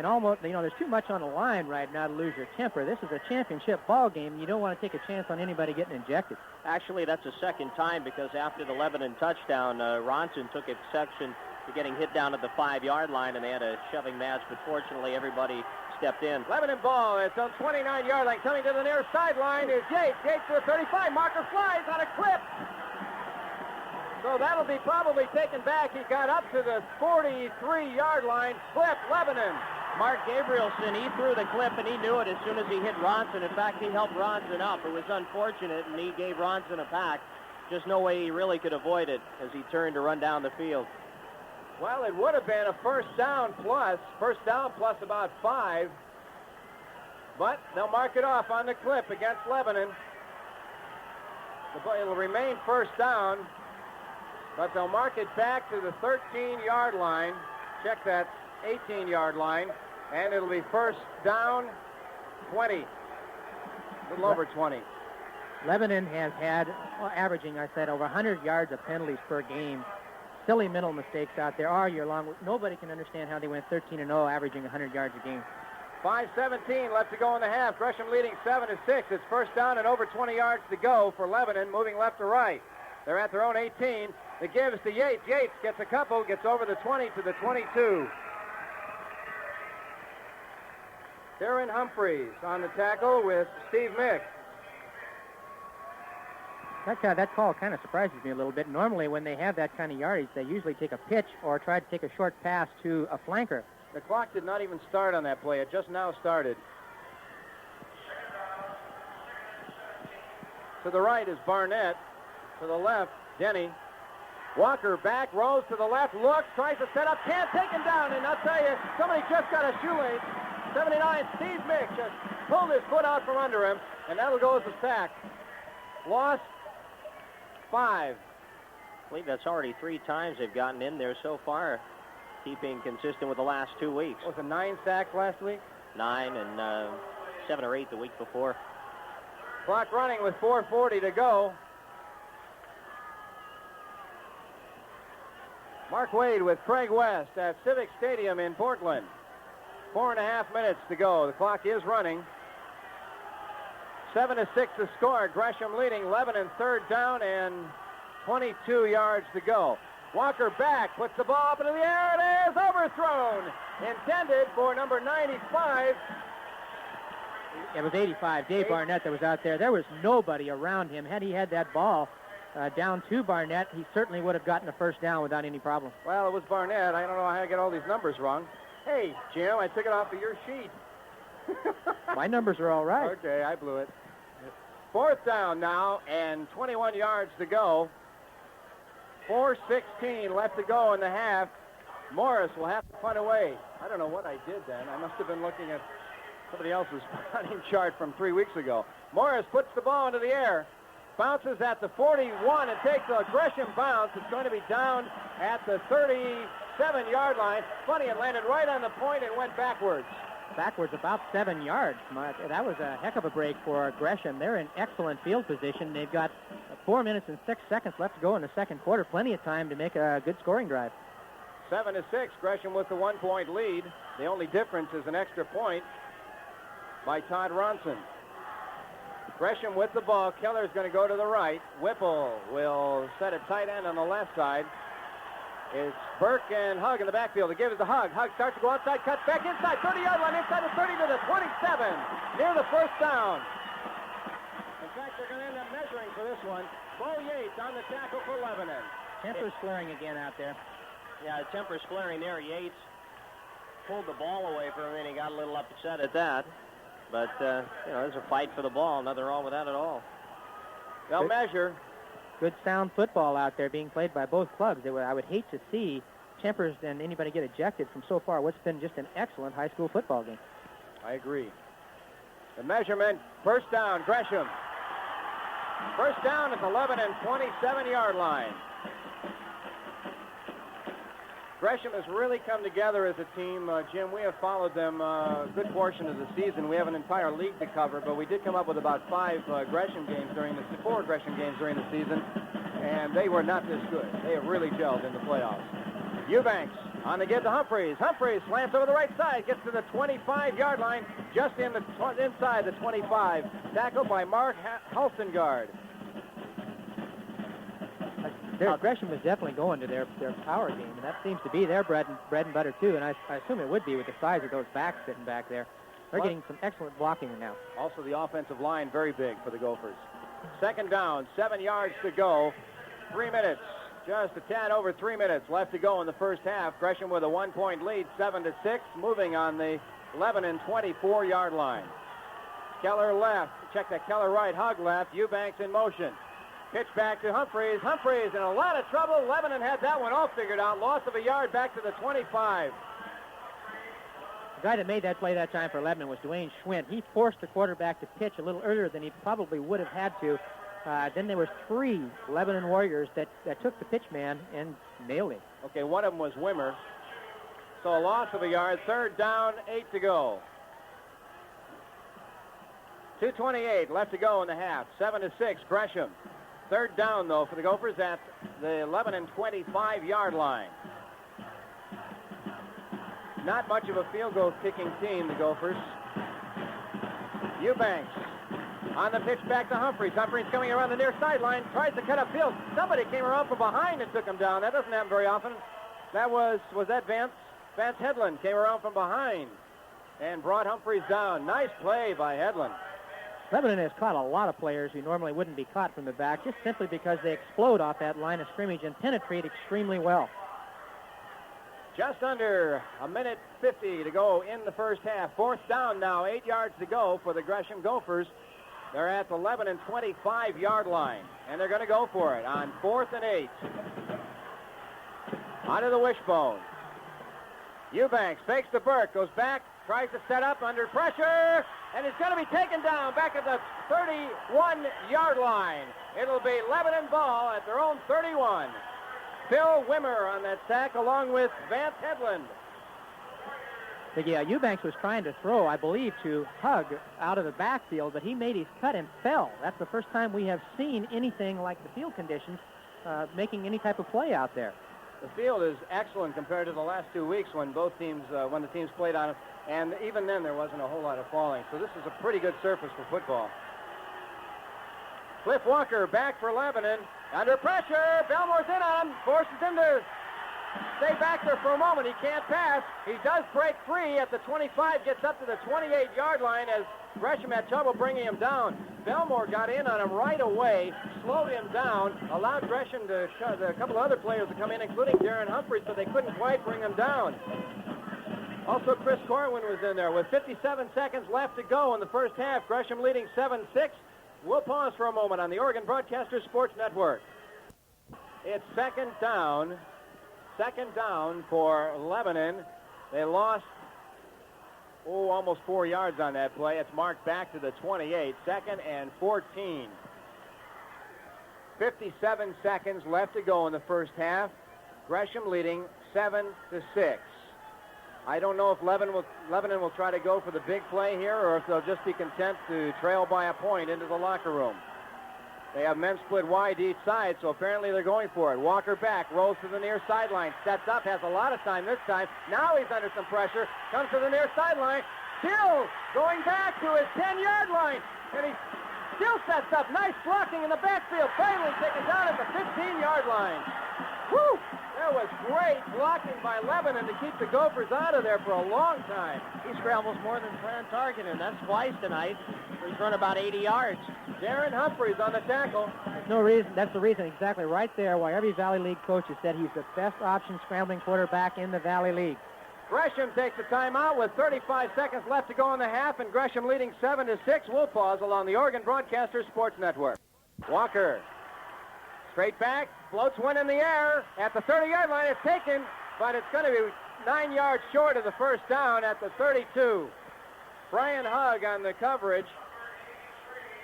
almost, there's too much on the line right now to lose your temper. This is a championship ball game, and you don't want to take a chance on anybody getting injected. Actually, that's the second time because after the Lebanon touchdown, Ronson took exception to getting hit down at the 5-yard line, and they had a shoving match, but fortunately everybody stepped in. Lebanon ball, it's on 29-yard line. Coming to the near sideline is Yates. Yates to the 35. Marker flies on a clip. So that'll be probably taken back. He got up to the 43-yard line. Clip, Lebanon. Mark Gabrielson, he threw the clip, and he knew it as soon as he hit Ronson. In fact, he helped Ronson up. It was unfortunate, and he gave Ronson a pack. Just no way he really could avoid it as he turned to run down the field. Well, it would have been a first down plus about 5. But they'll mark it off on the clip against Lebanon. It'll remain first down, but they'll mark it back to the 13-yard line. Check that, 18-yard line. And it'll be first down 20. A little over 20. Lebanon has had, averaging, I said, over 100 yards of penalties per game. Silly mental mistakes out there all year long. Nobody can understand how they went 13-0, averaging 100 yards a game. 5:17 left to go in the half. Gresham leading 7-6. It's first down and over 20 yards to go for Lebanon, moving left to right. They're at their own 18. The give is to Yates. Yates gets a couple, gets over the 20 to the 22. Darren Humphreys on the tackle with Steve Mick. That call kind of surprises me a little bit. Normally, when they have that kind of yardage, they usually take a pitch or try to take a short pass to a flanker. The clock did not even start on that play. It just now started. To the right is Barnett. To the left, Denny. Walker back, rolls to the left, looks, tries to set up, can't take him down. And I'll tell you, somebody just got a shoelace. 79, Steve Mick just pulled his foot out from under him, and that'll go as a sack. Loss 5. I believe that's already 3 times they've gotten in there so far, keeping consistent with the last 2 weeks. Was it 9 sacks last week? 9 and 7 or 8 the week before. Clock running with 4:40 to go. Mark Wade with Craig West at Civic Stadium in Portland. 4.5 minutes to go. The clock is running. 7-6 the score. Gresham leading. Lebanon third down and 22 yards to go. Walker back, puts the ball up into the air. It is overthrown. Intended for number 95. It was 85. Dave Barnett that was out there. There was nobody around him. Had he had that ball down to Barnett, he certainly would have gotten a first down without any problem. Well, it was Barnett. I don't know how I get all these numbers wrong. Hey, Jim, I took it off of your sheet. My numbers are all right. Okay, I blew it. Fourth down now and 21 yards to go. 4:16 left to go in the half. Morris will have to punt away. I don't know what I did then. I must have been looking at somebody else's punting chart from 3 weeks ago. Morris puts the ball into the air, bounces at the 41 and takes a Gresham bounce. It's going to be down at the 37-yard line. Funny, it landed right on the point and went backwards. Backwards about 7 yards. That was a heck of a break for Gresham. They're in excellent field position. They've got 4 minutes and 6 seconds left to go in the second quarter. Plenty of time to make a good scoring drive. 7-6, Gresham with the 1-point lead. The only difference is an extra point by Todd Ronson. Gresham with the ball. Keller's going to go to the right. Whipple will set a tight end on the left side. It's Burke and Hug in the backfield. They give it to Hug. Hug starts to go outside, cuts back inside, 30-yard line, inside the 30 to the 27, near the first down. In fact, they're going to end up measuring for this one. Bo Yates on the tackle for Lebanon. Tempers flaring again out there. Yeah, tempers flaring there. Yates pulled the ball away from him, and he got a little upset at that. But, there's a fight for the ball. Nothing wrong with that at all. They'll measure. Good sound football out there being played by both clubs. I would hate to see Tempers and anybody get ejected from so far what's been just an excellent high school football game. I agree. The measurement, first down, Gresham. First down at the 11 and 27-yard line. Gresham has really come together as a team. Jim, we have followed them a good portion of the season. We have an entire league to cover, but we did come up with about 5 Gresham games four Gresham games during the season, and they were not this good. They have really gelled in the playoffs. Eubanks on the give to Humphreys. Humphreys slants over the right side, gets to the 25-yard line, just inside the 25. Tackled by Mark Halstengard. Gresham is definitely going to their power game, and that seems to be their bread and butter, too, and I assume it would be with the size of those backs sitting back there. They're getting some excellent blocking now. Also, the offensive line very big for the Gophers. Second down, 7 yards to go. 3 minutes, just a tad over 3 minutes left to go in the first half. Gresham with a 1-point lead, 7-6, moving on the 11 and 24-yard line. Keller left. Check that. Keller right. Hug left. Eubanks in motion. Pitch back to Humphreys. Humphreys in a lot of trouble. Lebanon had that one all figured out. Loss of a yard back to the 25. The guy that made that play that time for Lebanon was Dwayne Schwint. He forced the quarterback to pitch a little earlier than he probably would have had to. Then there were 3 Lebanon Warriors that took the pitch man and nailed him. Okay, one of them was Wimmer. So a loss of a yard. Third down, 8 to go. 2:28 left to go in the half. 7-6, Gresham. Third down, though, for the Gophers at the 11 and 25-yard line. Not much of a field goal kicking team, the Gophers. Eubanks on the pitch back to Humphreys. Humphreys coming around the near sideline, tries to cut upfield. Somebody came around from behind and took him down. That doesn't happen very often. That was that Vance? Vance Hedlund came around from behind and brought Humphreys down. Nice play by Hedlund. Lebanon has caught a lot of players who normally wouldn't be caught from the back just simply because they explode off that line of scrimmage and penetrate extremely well. Just under a minute 50 to go in the first half. Fourth down now, 8 yards to go for the Gresham Gophers. They're at the 11 and 25-yard line, and they're going to go for it on 4th and 8. Out of the wishbone. Eubanks fakes to Burke, goes back, tries to set up under pressure, and it's going to be taken down back at the 31-yard line. It'll be Lebanon ball at their own 31. Phil Wimmer on that sack along with Vance Hedlund. But yeah, Eubanks was trying to throw, I believe, to Hug out of the backfield, but he made his cut and fell. That's the first time we have seen anything like the field conditions making any type of play out there. The field is excellent compared to the last 2 weeks when the teams played on it, and even then there wasn't a whole lot of falling. So this is a pretty good surface for football. Cliff Walker back for Lebanon. Under pressure, Belmore's in on him, forces him to stay back there for a moment. He can't pass. He does break free at the 25, gets up to the 28-yard line as Gresham had trouble bringing him down. Belmore got in on him right away, slowed him down, allowed Gresham to a couple of other players to come in, including Darren Humphreys, but they couldn't quite bring him down. Also, Chris Corwin was in there with 57 seconds left to go in the first half. Gresham leading 7-6. We'll pause for a moment on the Oregon Broadcasters Sports Network. It's second down for Lebanon. They lost, almost 4 yards on that play. It's marked back to the 28, 2nd and 14. 57 seconds left to go in the first half. Gresham leading 7-6. I don't know if Lebanon will try to go for the big play here or if they'll just be content to trail by a point into the locker room. They have men split wide each side, so apparently they're going for it. Walker back, rolls to the near sideline, sets up, has a lot of time this time. Now he's under some pressure, comes to the near sideline, Still going back to his 10-yard line. And he still sets up. Nice blocking in the backfield. Finally taken down at the 15-yard line. Woo! That was great blocking by Lebanon to keep the Gophers out of there for a long time. He scrambles more than Fran Target, and that's twice tonight. He's run about 80 yards. Darren Humphreys on the tackle. There's no reason. That's the reason exactly right there why every Valley League coach has said he's the best option scrambling quarterback in the Valley League. Gresham takes the timeout with 35 seconds left to go in the half, and Gresham leading 7-6. We'll pause along the Oregon Broadcasters Sports Network. Walker, straight back, floats one in the air. At the 30-yard line, it's taken, but it's going to be 9 yards short of the first down at the 32. Brian Hugg on the coverage.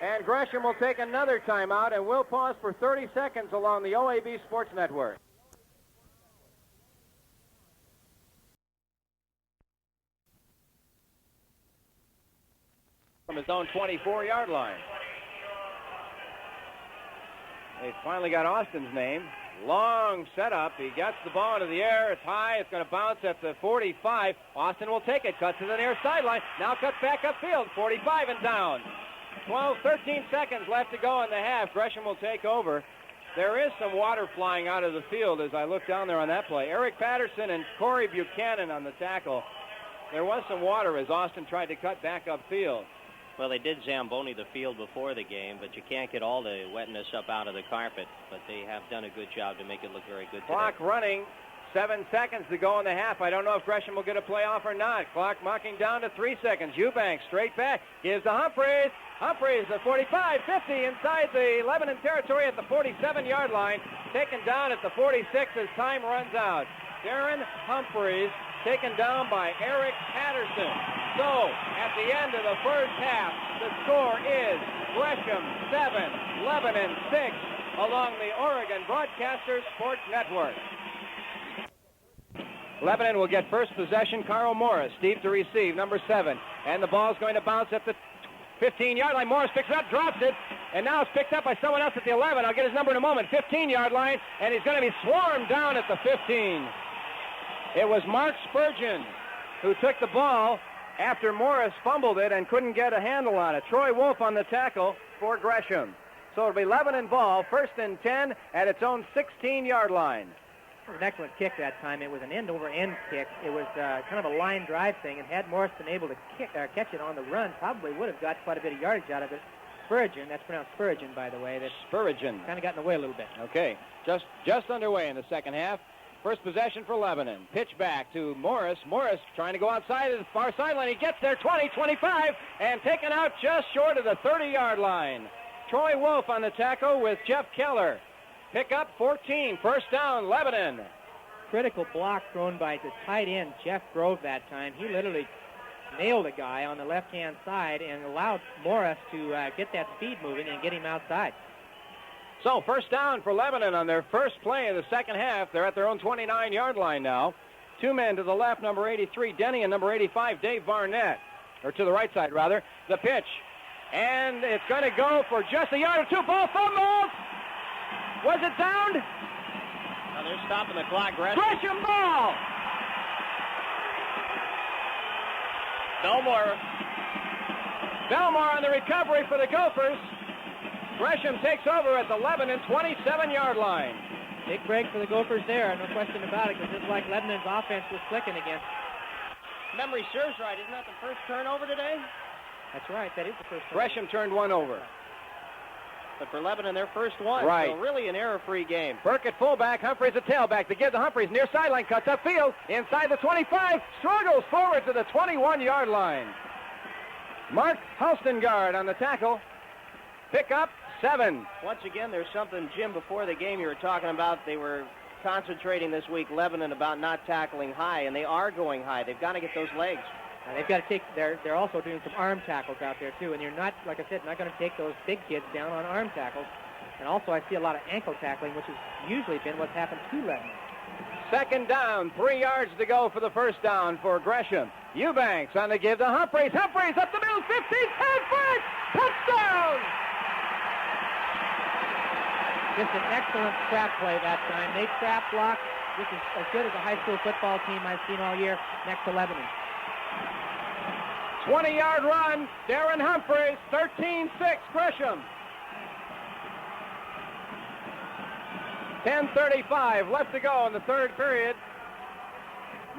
And Gresham will take another timeout, and we'll pause for 30 seconds along the OAB Sports Network. From his own 24-yard line. They finally got Austin's name. Long setup. He gets the ball into the air. It's high. It's going to bounce at the 45. Austin will take it. Cuts to the near sideline. Now cuts back upfield. 45 and down. 13 seconds left to go in the half. Gresham will take over. There is some water flying out of the field as I look down there on that play. Eric Patterson and Corey Buchanan on the tackle. There was some water as Austin tried to cut back upfield. Well, they did Zamboni the field before the game, but you can't get all the wetness up out of the carpet. But they have done a good job to make it look very good today. Clock running. 7 seconds to go in the half. I don't know if Gresham will get a playoff or not. Clock knocking down to 3 seconds. Eubanks straight back. Gives to Humphreys. Humphreys at 45, 50 inside the Lebanon territory at the 47-yard line. Taken down at the 46 as time runs out. Darren Humphreys taken down by Eric Patterson. So, at the end of the first half, the score is Gresham 7, Lebanon 6 along the Oregon Broadcasters Sports Network. Lebanon will get first possession. Carl Morris, deep to receive, number 7. And the ball's going to bounce at the 15-yard line. Morris picks it up, drops it, and now it's picked up by someone else at the 11. I'll get his number in a moment. 15-yard line, and he's going to be swarmed down at the 15. It was Mark Spurgeon who took the ball after Morris fumbled it and couldn't get a handle on it. Troy Wolf on the tackle for Gresham. So it'll be Lebanon ball, 1st and 10 at its own 16-yard line. It was an excellent kick that time. It was an end-over-end kick. It was kind of a line drive thing, and had Morris been able to catch it on the run, probably would have got quite a bit of yardage out of it. Spurgeon, that's pronounced Spurgeon, by the way. That Spurgeon. Kind of got in the way a little bit. Okay, just underway in the second half. First possession for Lebanon. Pitch back to Morris. Morris trying to go outside of the far sideline. He gets there, 20, 25, and taken out just short of the 30-yard line. Troy Wolf on the tackle with Jeff Keller. Pick up 14, first down, Lebanon. Critical block thrown by the tight end, Jeff Grove, that time. He literally nailed a guy on the left-hand side and allowed Morris to get that speed moving and get him outside. So first down for Lebanon on their first play of the second half. They're at their own 29-yard line now. 2 men to the left, number 83, Denny, and number 85, Dave Barnett. Or to the right side, rather. The pitch. And it's going to go for just a yard or two. Ball fumbled. Was it downed? Now they're stopping the clock. Gresham ball. Belmore on the recovery for the Gophers. Gresham takes over at the Lebanon 27-yard line. Big break for the Gophers there, no question about it, because it's like Lebanon's offense was clicking again. Memory serves right. Isn't that the first turnover today? That's right. That is the first turnover. Gresham turned one over. But for Lebanon, their first one. Right. So really an error-free game. Burke at fullback, Humphreys at tailback. To give to Humphreys, near sideline, cuts upfield, inside the 25, struggles forward to the 21-yard line. Mark Halstengard on the tackle. Pick up 7. Once again, there's something, Jim, before the game you were talking about. They were concentrating this week, Lebanon, about not tackling high, and they are going high. They've got to get those legs. They've got to take. They're also doing some arm tackles out there too, and you're not, like I said, not going to take those big kids down on arm tackles. And also, I see a lot of ankle tackling, which has usually been what's happened to Lebanon. Second down, 3 yards to go for the first down for Gresham. Eubanks on the give to Humphreys. Humphreys up the middle, 15, 10 foot, touchdown! Just an excellent trap play that time. They trap block. This is as good as a high school football team I've seen all year next to Lebanon. 20-yard run. Darren Humphreys, 13-6 Gresham. 10:35 left to go in the third period.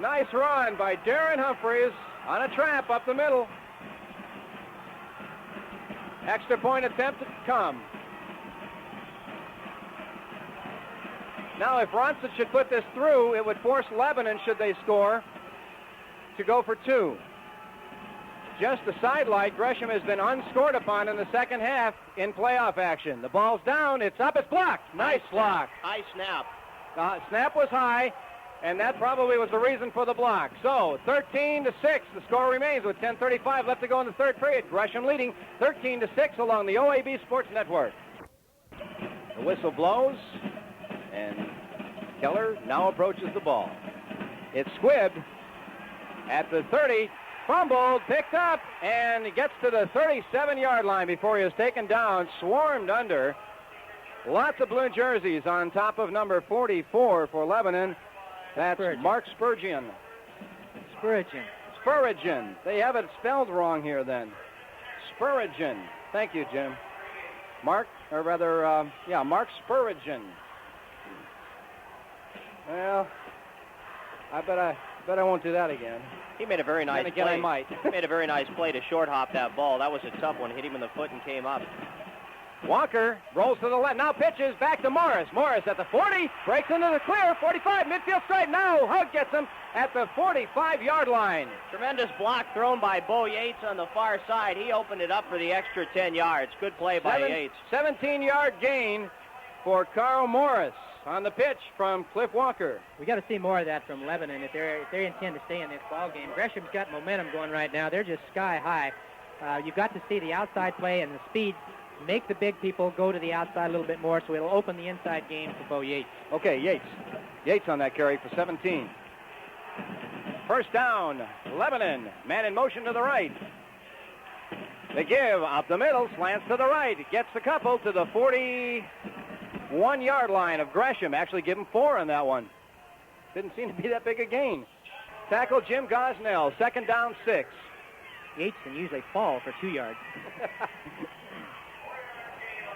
Nice run by Darren Humphreys on a trap up the middle. Extra point attempt to come. Now, if Ronson should put this through, it would force Lebanon, should they score, to go for two. Just a sidelight, Gresham has been unscored upon in the second half in playoff action. The ball's down, it's up, it's blocked. Nice block. High snap. Snap was high, and that probably was the reason for the block. So, 13-6, the score remains with 10:35 left to go in the third period. Gresham leading 13-6 along the OAB Sports Network. The whistle blows, and Keller now approaches the ball. It's squibbed at the 30, fumbled, picked up, and he gets to the 37-yard line before he is taken down, swarmed under. Lots of blue jerseys on top of number 44 for Lebanon. That's Mark Spurgeon. Spurgeon. They have it spelled wrong here then. Spurgeon. Thank you, Jim. Mark Spurgeon. Well, I bet I won't do that again. He made a very nice again, play. I might. He made a very nice play to short hop that ball. That was a tough one. Hit him in the foot and came up. Walker rolls to the left. Now pitches back to Morris. Morris at the 40. Breaks into the clear. 45. Midfield straight. Now Hug gets him at the 45-yard line. Tremendous block thrown by Bo Yates on the far side. He opened it up for the extra 10 yards. Good play by Yates. 17-yard gain for Carl Morris on the pitch from Cliff Walker. We got to see more of that from Lebanon if they intend to stay in this ball game. Gresham's got momentum going right now. They're just sky high. You've got to see the outside play and the speed make the big people go to the outside a little bit more, so it'll open the inside game for Bo Yates. Okay, Yates. Yates on that carry for 17. First down, Lebanon. Man in motion to the right. The give up the middle, slants to the right. Gets the couple to the 41-yard line of Gresham. Actually give him 4 on that one. Didn't seem to be that big a gain. Tackle Jim Gosnell. Second down, 6. Yates can usually fall for 2 yards.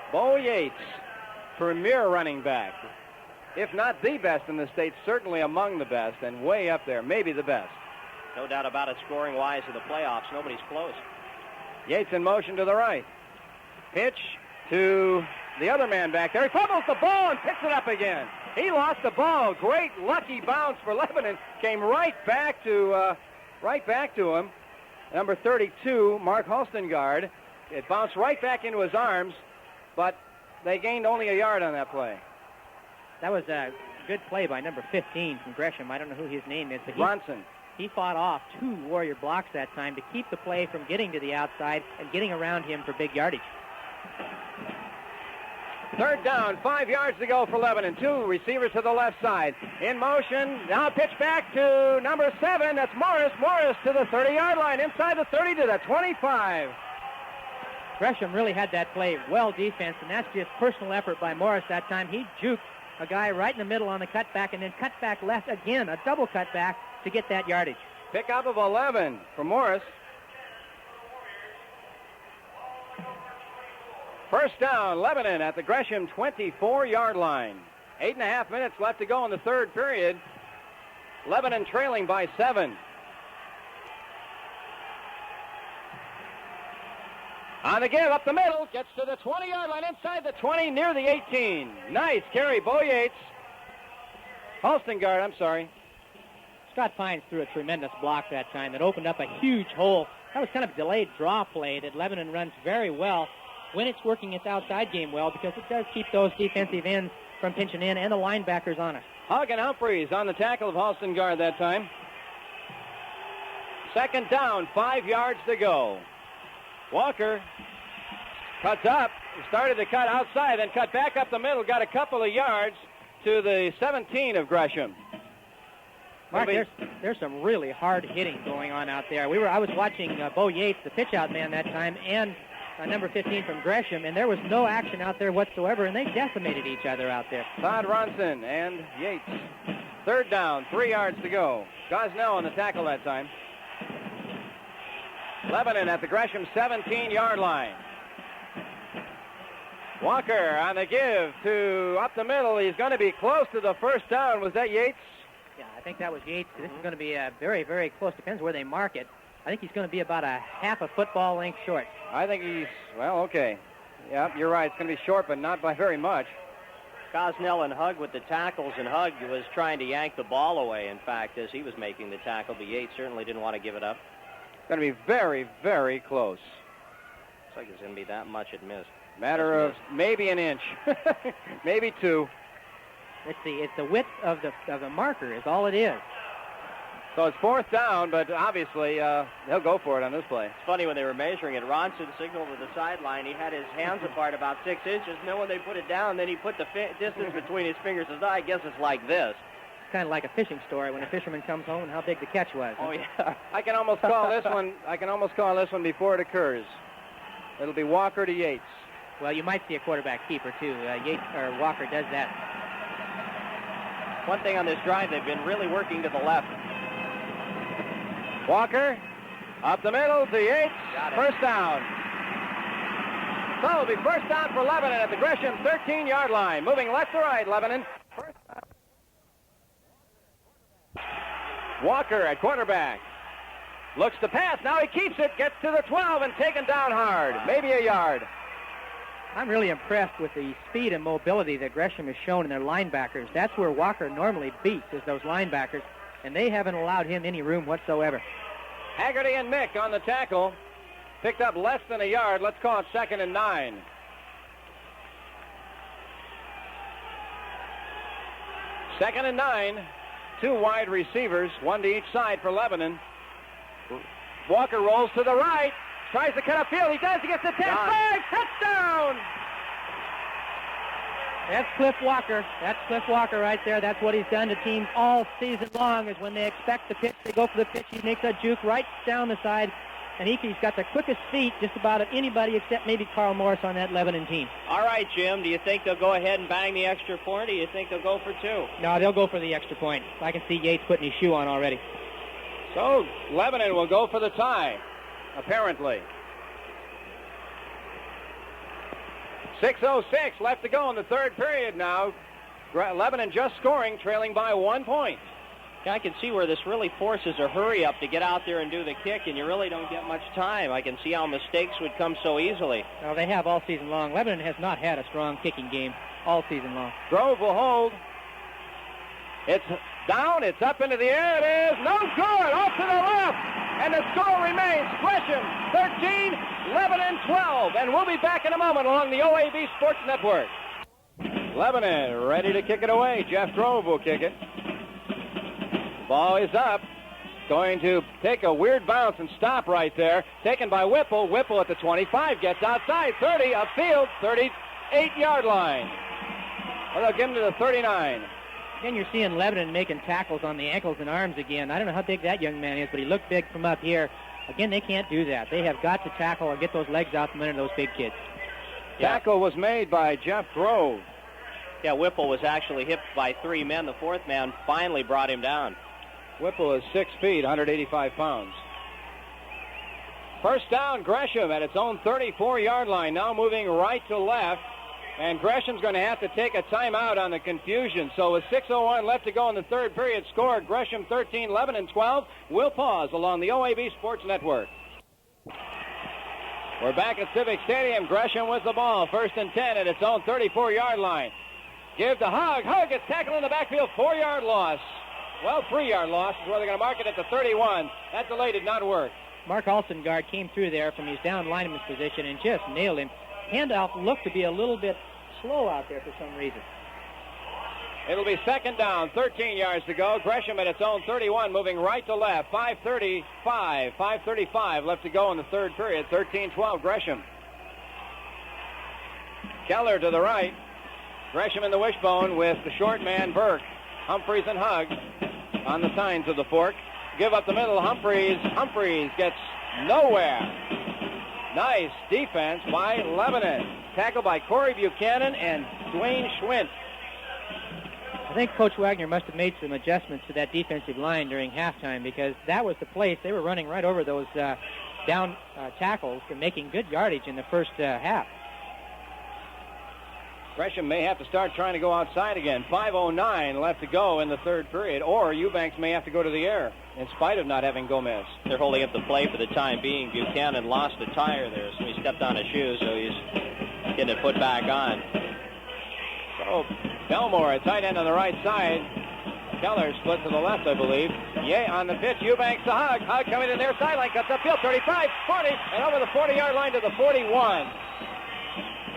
Bo Yates, premier running back. If not the best in the state, certainly among the best and way up there, maybe the best. No doubt about it, scoring-wise in the playoffs. Nobody's close. Yates in motion to the right. Pitch to the other man back there. He fumbles the ball and picks it up again. He lost the ball. Great lucky bounce for Lebanon. Came right back to him. Number 32, Mark Halstengard. It bounced right back into his arms, but they gained only a yard on that play. That was a good play by number 15 from Gresham. I don't know who his name is, but Ronson. He fought off 2 Warrior blocks that time to keep the play from getting to the outside and getting around him for big yardage. Third down, 5 yards to go for Lebanon. 2 receivers to the left side. In motion, now pitch back to number 7. That's Morris. Morris to the 30-yard line, inside the 30 to the 25. Gresham really had that play well defense, and that's just personal effort by Morris that time. He juked a guy right in the middle on the cutback and then cut back left again, a double cutback to get that yardage. Pickup of 11 for Morris. First down, Lebanon at the Gresham 24-yard line. 8.5 minutes left to go in the third period. Lebanon trailing by 7. On the give, up the middle, gets to the 20-yard line, inside the 20, near the 18. Nice carry, Bo Yates. Halstengard, I'm sorry. Scott Pines threw a tremendous block that time that opened up a huge hole. That was kind of a delayed draw play that Lebanon runs very well when it's working its outside game well, because it does keep those defensive ends from pinching in and the linebackers on it. Hug and Humphreys on the tackle of Halstengard that time. Second down, 5 yards to go. Walker cuts up, started to cut outside, then cut back up the middle, got a couple of yards to the 17 of Gresham. Mark, there's some really hard hitting going on out there. I was watching Bo Yates, the pitch-out man that time, and number 15 from Gresham, and there was no action out there whatsoever, and they decimated each other out there. Todd Ronson and Yates. Third down, 3 yards to go. Gosnell on the tackle that time. Lebanon at the Gresham 17-yard line. Walker on the give to up the middle. He's going to be close to the first down. Was that Yates? Yeah, I think that was Yates. This is going to be very, very close. Depends where they mark it. I think he's going to be about a half a football length short. I think he's, well, okay. Yeah, you're right. It's going to be short, but not by very much. Gosnell and Hug with the tackles, and Hug was trying to yank the ball away, in fact, as he was making the tackle, but Yates certainly didn't want to give it up. It's going to be very, very close. Looks like it's going to be that much it missed. Matter of maybe an inch, maybe 2. Let's see. It's the width of the marker is all it is. So it's 4th down, but obviously he'll go for it on this play. It's funny when they were measuring it. Ronson signaled to the sideline. He had his hands apart about 6 inches. And then when they put it down, then he put the distance between his fingers. Says, I guess it's like this. It's kind of like a fishing story when a fisherman comes home and how big the catch was. Oh yeah. I can almost call this one. I can almost call this one before it occurs. It'll be Walker to Yates. Well, you might see a quarterback keeper too. Yates or Walker does that. One thing on this drive, they've been really working to the left. Walker, up the middle to Yates, first down. So it'll be first down for Lebanon at the Gresham 13-yard line. Moving left to right, Lebanon. First down. Walker at quarterback. Looks to pass, now he keeps it, gets to the 12 and taken down hard, maybe a yard. I'm really impressed with the speed and mobility that Gresham has shown in their linebackers. That's where Walker normally beats, is those linebackers, and they haven't allowed him any room whatsoever. Haggerty and Mick on the tackle. Picked up less than a yard. Let's call it 2nd and 9. Second and 9. 2 wide receivers, 1 to each side for Lebanon. Walker rolls to the right. Tries to cut upfield. He does. He gets the 10-5. Touchdown! That's Cliff Walker. That's Cliff Walker right there. That's what he's done to teams all season long, is when they expect the pitch, they go for the pitch. He makes a juke right down the side, and he's got the quickest feet just about of anybody except maybe Carl Morris on that Lebanon team. All right, Jim, do you think they'll go ahead and bang the extra point, or do you think they'll go for 2? No, they'll go for the extra point. I can see Yates putting his shoe on already. So Lebanon will go for the tie, apparently. 6:06 left to go in the third period now. Lebanon just scoring, trailing by 1 point. Yeah, I can see where this really forces a hurry up to get out there and do the kick, and you really don't get much time. I can see how mistakes would come so easily. Well, they have all season long. Lebanon has not had a strong kicking game all season long. Grove will hold. It's down, it's up into the air, it is no good, off to the left, and the score remains Gresham 13, Lebanon 12, and we'll be back in a moment along the OAB Sports Network. Lebanon ready to kick it away. Jeff Grove will kick it. Ball is up, going to take a weird bounce and stop right there, taken by Whipple. Whipple at the 25, gets outside, 30, upfield, 38-yard line. Well, they'll give him to the 39. Again, you're seeing Lebanon making tackles on the ankles and arms again. I don't know how big that young man is, but he looked big from up here. Again, they can't do that. They have got to tackle or get those legs out from under those big kids. Tackle was made by Jeff Grove. Yeah, Whipple was actually hit by 3 men. The 4th man finally brought him down. Whipple is 6 feet, 185 pounds. First down, Gresham at its own 34-yard line, now moving right to left. And Gresham's going to have to take a timeout on the confusion. So with 6:01 left to go in the third period, score Gresham 13, Lebanon 12. We'll pause along the OAB Sports Network. We're back at Civic Stadium. Gresham with the ball. 1st and 10 at its own 34-yard line. Give to Hug. Hug gets tackled in the backfield. 4-yard loss. Well, 3-yard loss is where they're going to mark it at the 31. That delay did not work. Mark Alstengard came through there from his down lineman's position and just nailed him. Handoff looked to be a little bit slow out there for some reason. It'll be 2nd down, 13 yards to go. Gresham at its own 31, moving right to left. 5:35 left to go in the third period. 13-12 Gresham. Keller to the right. Gresham in the wishbone with the short man Burke. Humphreys and Hug on the signs of the fork. Give up the middle, Humphreys. Humphreys gets nowhere. Nice defense by Lebanon. Tackled by Corey Buchanan and Dwayne Schwint. I think Coach Wagner must have made some adjustments to that defensive line during halftime, because that was the place. They were running right over those down tackles and making good yardage in the first half. Gresham may have to start trying to go outside again. 5:09 left to go in the third period, or Eubanks may have to go to the air in spite of not having Gomez. They're holding up the play for the time being. Buchanan lost a tire there, so he stepped on a shoe, so he's getting it put back on. So Belmore, a tight end on the right side. Keller split to the left, I believe. On the pitch, Eubanks to Hug. Hug coming to their sideline, cuts upfield, 35, 40, and over the 40-yard line to the 41.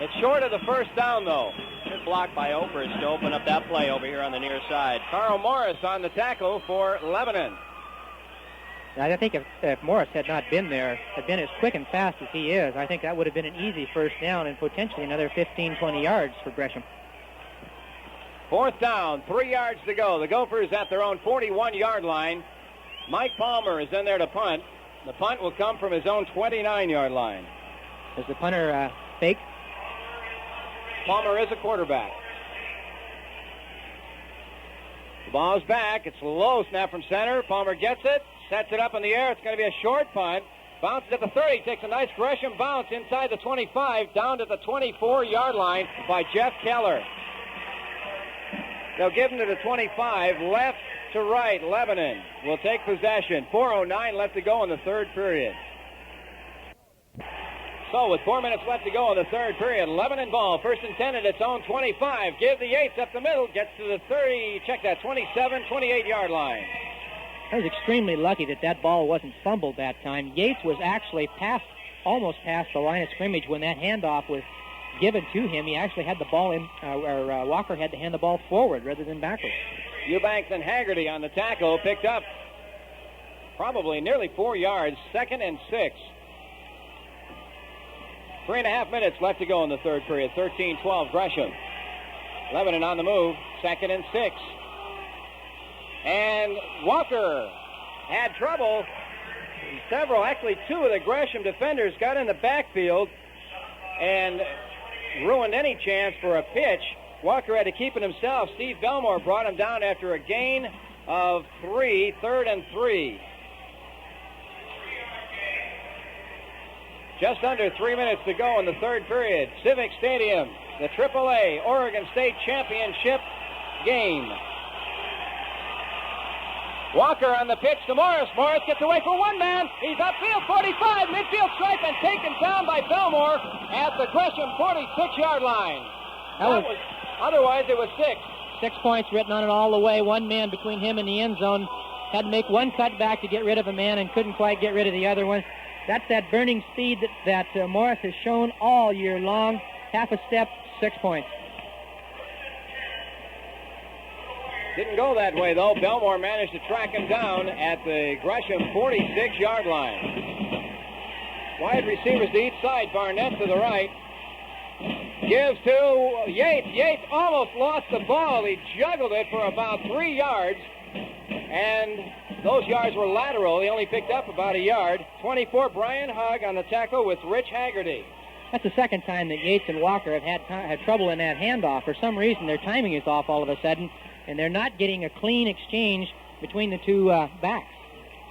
It's short of the first down, though. Good block by Opers to open up that play over here on the near side. Carl Morris on the tackle for Lebanon. I think if Morris had not been there, had been as quick and fast as he is, I think that would have been an easy first down and potentially another 15, 20 yards for Gresham. Fourth down, 3 yards to go. The Gophers at their own 41-yard line. Mike Palmer is in there to punt. The punt will come from his own 29-yard line. Is the punter fake? Palmer is a quarterback. The ball's back. It's low. Snap from center. Palmer gets it. Sets it up in the air. It's going to be a short punt. Bounces at the 30. Takes a nice Gresham bounce inside the 25. Down to the 24-yard line by Jeff Keller. They'll give him to the 25. Left to right. Lebanon will take possession. 4:09 left to go in the third period. So with 4 minutes left to go in the third period, Lebanon ball, first and 10 at its own 25. Give the Yates up the middle, gets to the 30, check that, 27, 28-yard line. I was extremely lucky that ball wasn't fumbled that time. Yates was actually almost past the line of scrimmage when that handoff was given to him. He actually had the ball in, Walker had to hand the ball forward rather than backwards. Eubanks and Haggerty on the tackle, picked up probably nearly 4 yards, 2nd and 6. 3.5 minutes left to go in the third period. 13-12 Gresham. Lebanon on the move. 2nd and 6. And Walker had trouble. Actually 2 of the Gresham defenders got in the backfield and ruined any chance for a pitch. Walker had to keep it himself. Steve Belmore brought him down after a gain of 3, 3rd and 3. Just under 3 minutes to go in the third period. Civic Stadium, the AAA Oregon State Championship game. Walker on the pitch to Morris. Morris gets away for one man. He's upfield, 45, midfield stripe, and taken down by Belmore at the Gresham 46-yard line. Otherwise, it was 6. 6 points written on it all the way. One man between him and the end zone. Had to make one cut back to get rid of a man and couldn't quite get rid of the other one. That's that burning speed that Morris has shown all year long. Half a step, 6 points. Didn't go that way, though. Belmore managed to track him down at the Gresham 46-yard line. Wide receivers to each side. Barnett to the right. Gives to Yates. Yates almost lost the ball. He juggled it for about 3 yards. And those yards were lateral. He only picked up about a yard. 24, Brian Hugg on the tackle with Rich Haggerty. That's the second time that Yates and Walker have had trouble in that handoff. For some reason, their timing is off all of a sudden, and they're not getting a clean exchange between the two backs.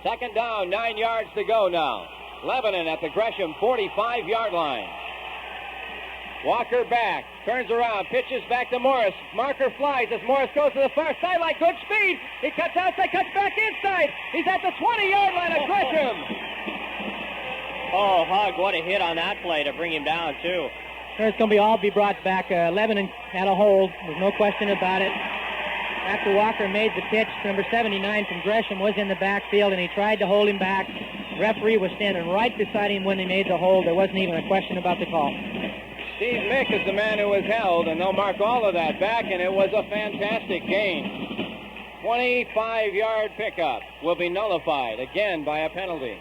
Second down, 9 yards to go now. Lebanon at the Gresham 45-yard line. Walker back, turns around, pitches back to Morris. Marker flies as Morris goes to the far sideline. Good speed. He cuts outside, cuts back inside. He's at the 20-yard line of Gresham. Oh, Hugg, what a hit on that play to bring him down, too. It's going to all be brought back. Lebanon had a hold. There's no question about it. After Walker made the pitch, number 79 from Gresham was in the backfield, and he tried to hold him back. Referee was standing right beside him when he made the hold. There wasn't even a question about the call. Steve Mick is the man who was held, and they'll mark all of that back, and it was a fantastic gain. 25-yard pickup will be nullified, again, by a penalty.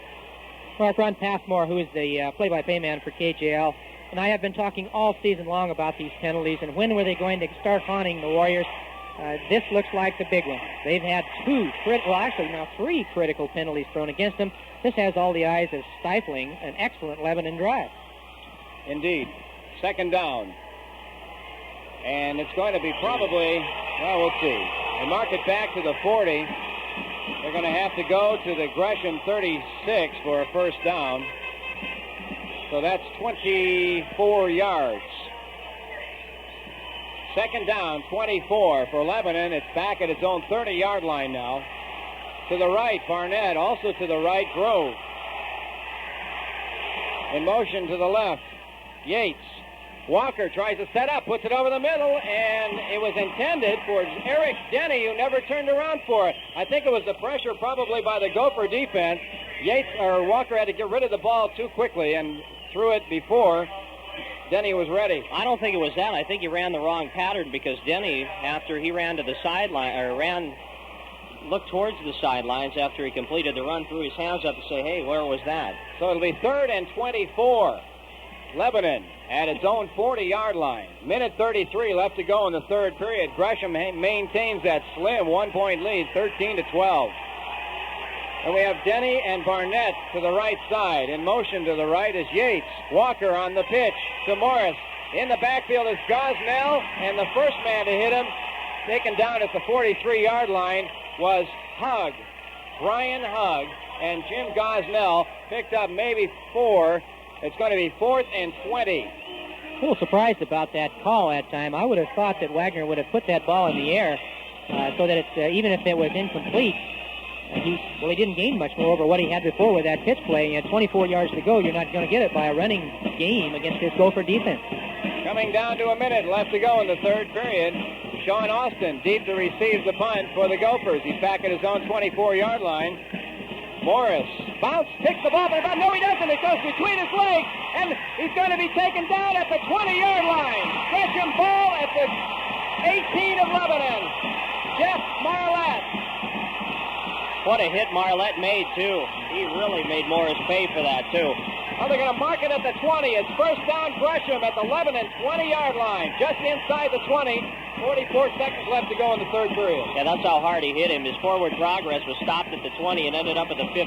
Mark Ron Passmore, who is the play-by-play man for KJL, and I have been talking all season long about these penalties, and when were they going to start haunting the Warriors? This looks like the big one. They've had three critical penalties thrown against them. This has all the eyes of stifling an excellent Lebanon drive. Indeed. Second down. And it's going to be probably, well, we'll see. They mark it back to the 40. They're going to have to go to the Gresham 36 for a first down. So that's 24 yards. Second down, 24 for Lebanon. It's back at its own 30-yard line now. To the right, Barnett. Also to the right, Grove. In motion to the left, Yates. Walker tries to set up, puts it over the middle, and it was intended for Eric Denny, who never turned around for it. I think it was the pressure probably by the Gopher defense. Walker had to get rid of the ball too quickly and threw it before Denny was ready. I don't think it was that. I think he ran the wrong pattern because Denny, after he ran to the sideline, looked towards the sidelines after he completed the run, threw his hands up to say, hey, where was that? So it'll be 3rd and 24. Lebanon at its own 40-yard line. Minute 33 left to go in the third period. Gresham maintains that slim 1-point lead, 13-12. And we have Denny and Barnett to the right side. In motion to the right is Yates. Walker on the pitch to Morris. In the backfield is Gosnell, and the first man to hit him, taken down at the 43-yard line, was Hugg. Brian Hugg, and Jim Gosnell picked up maybe 4. It's going to be 4th and 20. A little surprised about that call that time. I would have thought that Wagner would have put that ball in the air so that even if it was incomplete, he didn't gain much more over what he had before with that pitch play. And 24 yards to go, you're not going to get it by a running game against this Gopher defense. Coming down to a minute left to go in the third period. Sean Austin deep to receive the punt for the Gophers. He's back at his own 24-yard line. Morris bounce, picks the ball, but no, he doesn't. It goes between his legs, and he's going to be taken down at the 20-yard line. Gresham ball at the 18 of Lebanon. Jeff Marlette. What a hit Marlette made, too. He really made Morris pay for that, too. Oh, they're going to mark it at the 20. It's first down Gresham at the Lebanon 20-yard line, just inside the 20. 44 seconds left to go in the third period. Yeah, that's how hard he hit him. His forward progress was stopped at the 20 and ended up at the 15.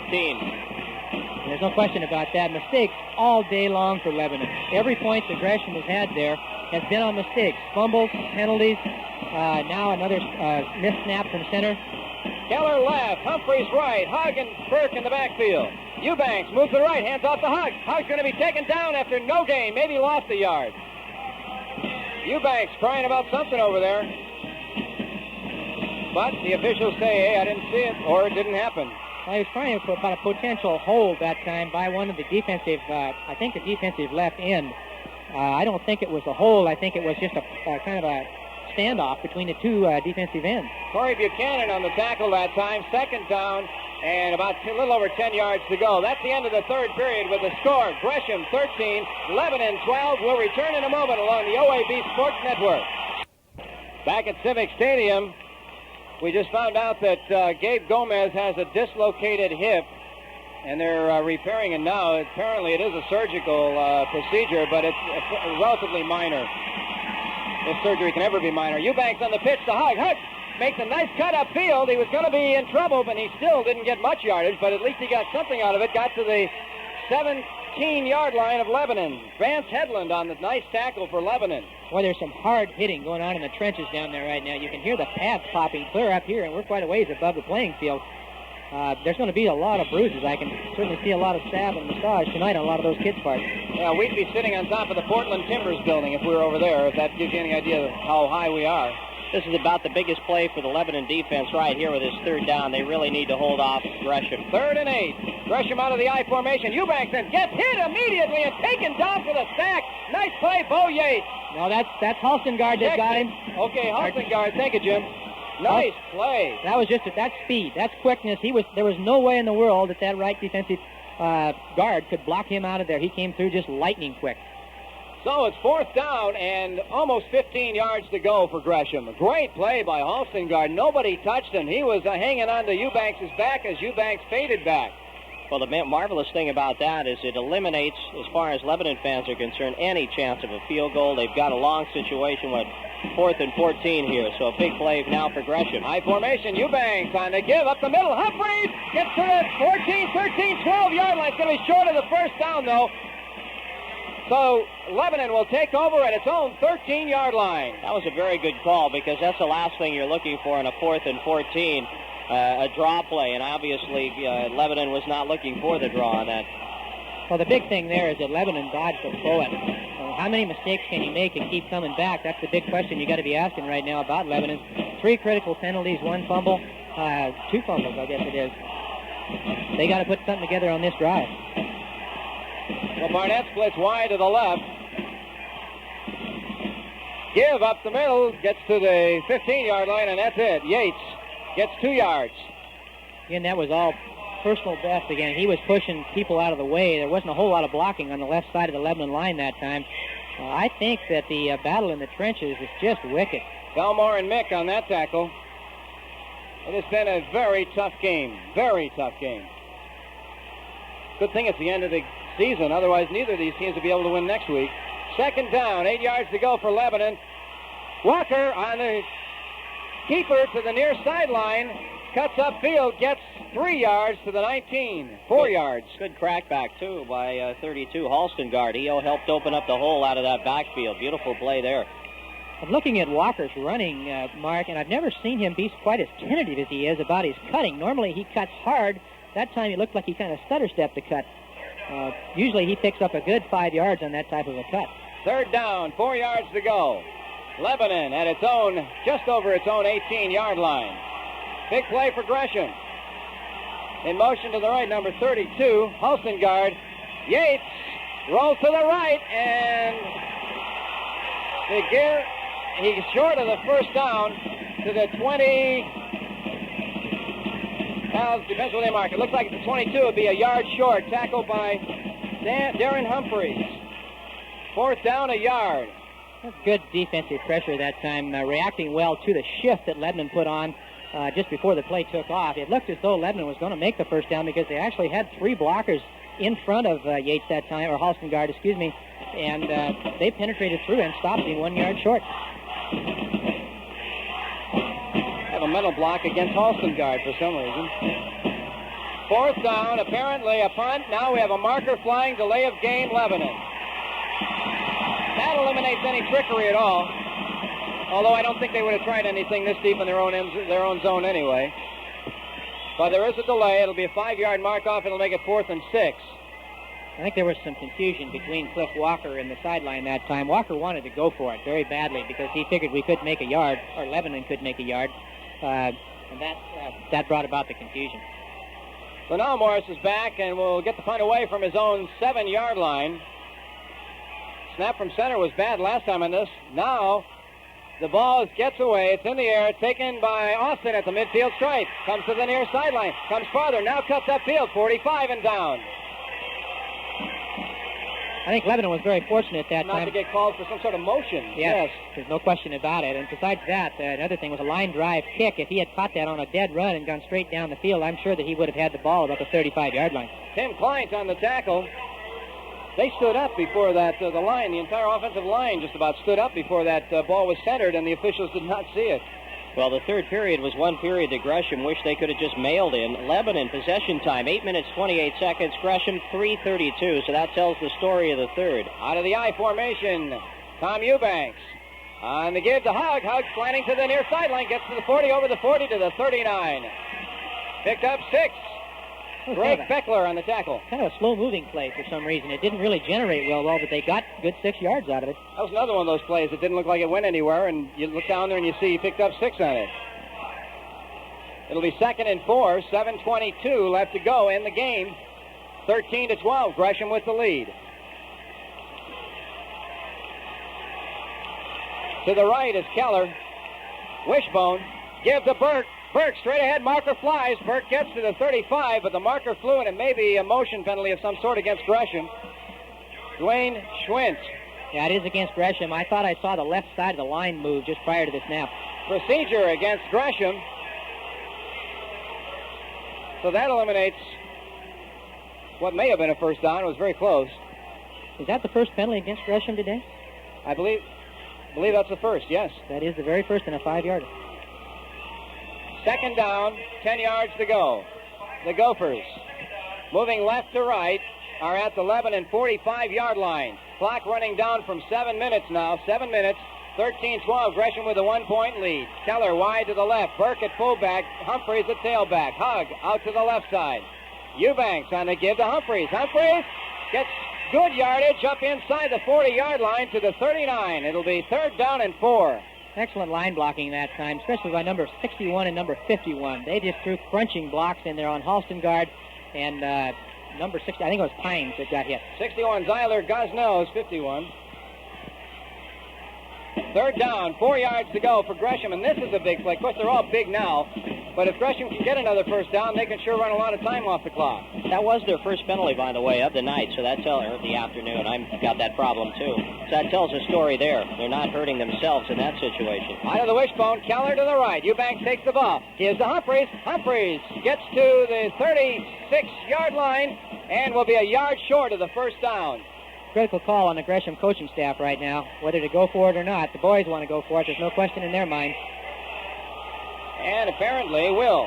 There's no question about that. Mistakes all day long for Lebanon. Every point that Gresham has had there has been on mistakes. Fumbles, penalties, now another missed snap from center. Keller left, Humphreys right, Hugg and Burke in the backfield. Eubanks moves to the right, hands off to Hugg. Hugg's going to be taken down after no gain, maybe lost a yard. Eubanks crying about something over there. But the officials say, hey, I didn't see it, or it didn't happen. Well, he was crying about a potential hold that time by one of the defensive, I think the defensive left end. I don't think it was a hold. I think it was just a kind of a standoff between the two defensive ends. Corey Buchanan on the tackle that time. Second down and about a little over 10 yards to go. That's the end of the third period with the score. Gresham 13, Lebanon 12. We'll return in a moment along the OAB Sports Network. Back at Civic Stadium, we just found out that Gabe Gomez has a dislocated hip, and they're repairing it now. Apparently it is a surgical procedure, but it's relatively minor. If surgery can ever be minor. Eubanks on the pitch to Hugg. Hugg makes a nice cut upfield. He was going to be in trouble, but he still didn't get much yardage, but at least he got something out of it. Got to the 17-yard line of Lebanon. Vance Headland on the nice tackle for Lebanon. Boy, there's some hard hitting going on in the trenches down there right now. You can hear the pads popping clear up here, and we're quite a ways above the playing field. There's going to be a lot of bruises. I can certainly see a lot of stab and massage tonight on a lot of those kids' parts. Yeah, we'd be sitting on top of the Portland Timbers building if we were over there, if that gives you any idea of how high we are. This is about the biggest play for the Lebanon defense right here with this third down. They really need to hold off Gresham. 3rd and 8. Gresham out of the I formation. Eubanks then gets hit immediately and taken down for the sack. Nice play, Bo Yates. No, that's Halstengard that got him. Okay, Halstengard. Thank you, Jim. Nice play. That was just that's speed. That's quickness. There was no way in the world that right defensive guard could block him out of there. He came through just lightning quick. So it's 4th down and almost 15 yards to go for Gresham. A great play by Halstengard. Nobody touched him. He was hanging on to Eubanks' back as Eubanks faded back. Well, the marvelous thing about that is it eliminates, as far as Lebanon fans are concerned, any chance of a field goal. They've got a long situation with 4th and 14 here, so a big play now for Gresham. High formation, Eubanks on the give up the middle. Humphreys gets to the 14, 13, 12-yard line. It's going to be short of the first down, though. So Lebanon will take over at its own 13-yard line. That was a very good call because that's the last thing you're looking for in a 4th and 14, a draw play, and obviously Lebanon was not looking for the draw on that. Well, the big thing there is that Lebanon dodged a bullet. How many mistakes can he make and keep coming back? That's the big question you got to be asking right now about Lebanon. 3 critical penalties, 1 fumble, 2 fumbles, I guess it is. They got to put something together on this drive. Well, Barnett splits wide to the left. Give up the middle, gets to the 15-yard line, and that's it. Yates gets 2 yards. Again, that was all personal best again. He was pushing people out of the way. There wasn't a whole lot of blocking on the left side of the Lebanon line that time. I think that the battle in the trenches is just wicked. Belmore and Mick on that tackle. It has been a very tough game. Very tough game. Good thing it's the end of the season. Otherwise, neither of these teams will be able to win next week. 2nd down, 8 yards to go for Lebanon. Walker on the keeper to the near sideline. Cuts upfield, gets 3 yards to the 19. 4 yards. Good crackback, too, by 32, Halstengard. He helped open up the hole out of that backfield. Beautiful play there. I'm looking at Walker's running, Mark, and I've never seen him be quite as tentative as he is about his cutting. Normally he cuts hard. That time he looked like he kind of stutter-stepped the cut. Usually he picks up a good 5 yards on that type of a cut. 3rd down, 4 yards to go. Lebanon at its own, just over its own 18-yard line. Big play for Gresham. In motion to the right, number 32, Halstengard. Yates rolls to the right, and he's short of the first down to the 20. Now, depends where they mark. It looks like the 22 would be a yard short. Tackled by Darren Humphreys. 4th down, a yard. That's good defensive pressure that time, reacting well to the shift that Lebanon put on just before the play took off. It looked as though Lebanon was going to make the first down because they actually had 3 blockers in front of Yates that time, or Halstengard, excuse me, and they penetrated through and stopped him 1 yard short. Have a mental block against Halstengard for some reason. 4th down, apparently a punt. Now we have a marker flying, delay of game, Lebanon. That eliminates any trickery at all. Although I don't think they would have tried anything this deep in their own zone anyway. But there is a delay. It'll be a 5-yard mark off. It'll make it 4th and 6. I think there was some confusion between Cliff Walker and the sideline that time. Walker wanted to go for it very badly because he figured we could make a yard, or Lebanon could make a yard. And that brought about the confusion. So now Morris is back and will get the punt away from his own 7-yard line. Snap from center was bad last time on this. Now the ball gets away. It's in the air. Taken by Austin at the midfield stripe. Comes to the near sideline. Comes farther. Now cuts upfield. 45 and down. I think Lebanon was very fortunate that Not time. to get called for some sort of motion. Yes, there's no question about it. And besides that, another thing was a line drive kick. If he had caught that on a dead run and gone straight down the field, I'm sure that he would have had the ball about the 35-yard line. Tim Kleint on the tackle. They stood up before that, the line, the entire offensive line just about stood up before that ball was centered, and the officials did not see it. Well, the third period was one period that Gresham wished they could have just mailed in. Lebanon, possession time, 8 minutes, 28 seconds. Gresham, 3:32, so that tells the story of the third. Out of the I formation, Tom Eubanks. On the give to Hug. Hug slanting to the near sideline, gets to the 40, over the 40 to the 39. Picked up 6. Greg Beckler on the tackle. Kind of a slow-moving play for some reason. It didn't really generate well, but they got good 6 yards out of it. That was another one of those plays that didn't look like it went anywhere, and you look down there and you see he picked up 6 on it. It'll be 2nd and 4, 7:22 left to go in the game. 13-12, Gresham with the lead. To the right is Keller. Wishbone, give to Burke. Burke straight ahead, marker flies. Burke gets to the 35, but the marker flew, and it may be a motion penalty of some sort against Gresham. Dwayne Schwintz. Yeah, it is against Gresham. I thought I saw the left side of the line move just prior to the snap. Procedure against Gresham. So that eliminates what may have been a first down. It was very close. Is that the first penalty against Gresham today? I believe that's the first, yes. That is the very first in a 5-yarder. 2nd down, 10 yards to go. The Gophers, moving left to right, are at the Lebanon 45-yard line. Clock running down from 7 minutes now. 7 minutes, 13-12. Gresham with a 1-point lead. Keller wide to the left. Burke at fullback. Humphreys at tailback. Hug out to the left side. Eubanks on the give to Humphreys. Humphreys gets good yardage up inside the 40-yard line to the 39. It'll be 3rd down and 4. Excellent line blocking that time, especially by number 61 and number 51. They just threw crunching blocks in there on Halstengaard and number 60, I think it was Pines that got hit. 61, Zyler Gosnell's 51. 3rd down, 4 yards to go for Gresham, and this is a big play. Of course, they're all big now, but if Gresham can get another first down, they can sure run a lot of time off the clock. That was their first penalty, by the way, of the night, so that tells, or the afternoon. I've got that problem, too. So that tells a story there. They're not hurting themselves in that situation. Out of the wishbone, Keller to the right. Eubanks takes the ball. Gives to Humphreys. Humphreys gets to the 36-yard line and will be a yard short of the first down. Critical call on the Gresham coaching staff right now, whether to go for it or not. The boys want to go for it. There's no question in their mind. And apparently will.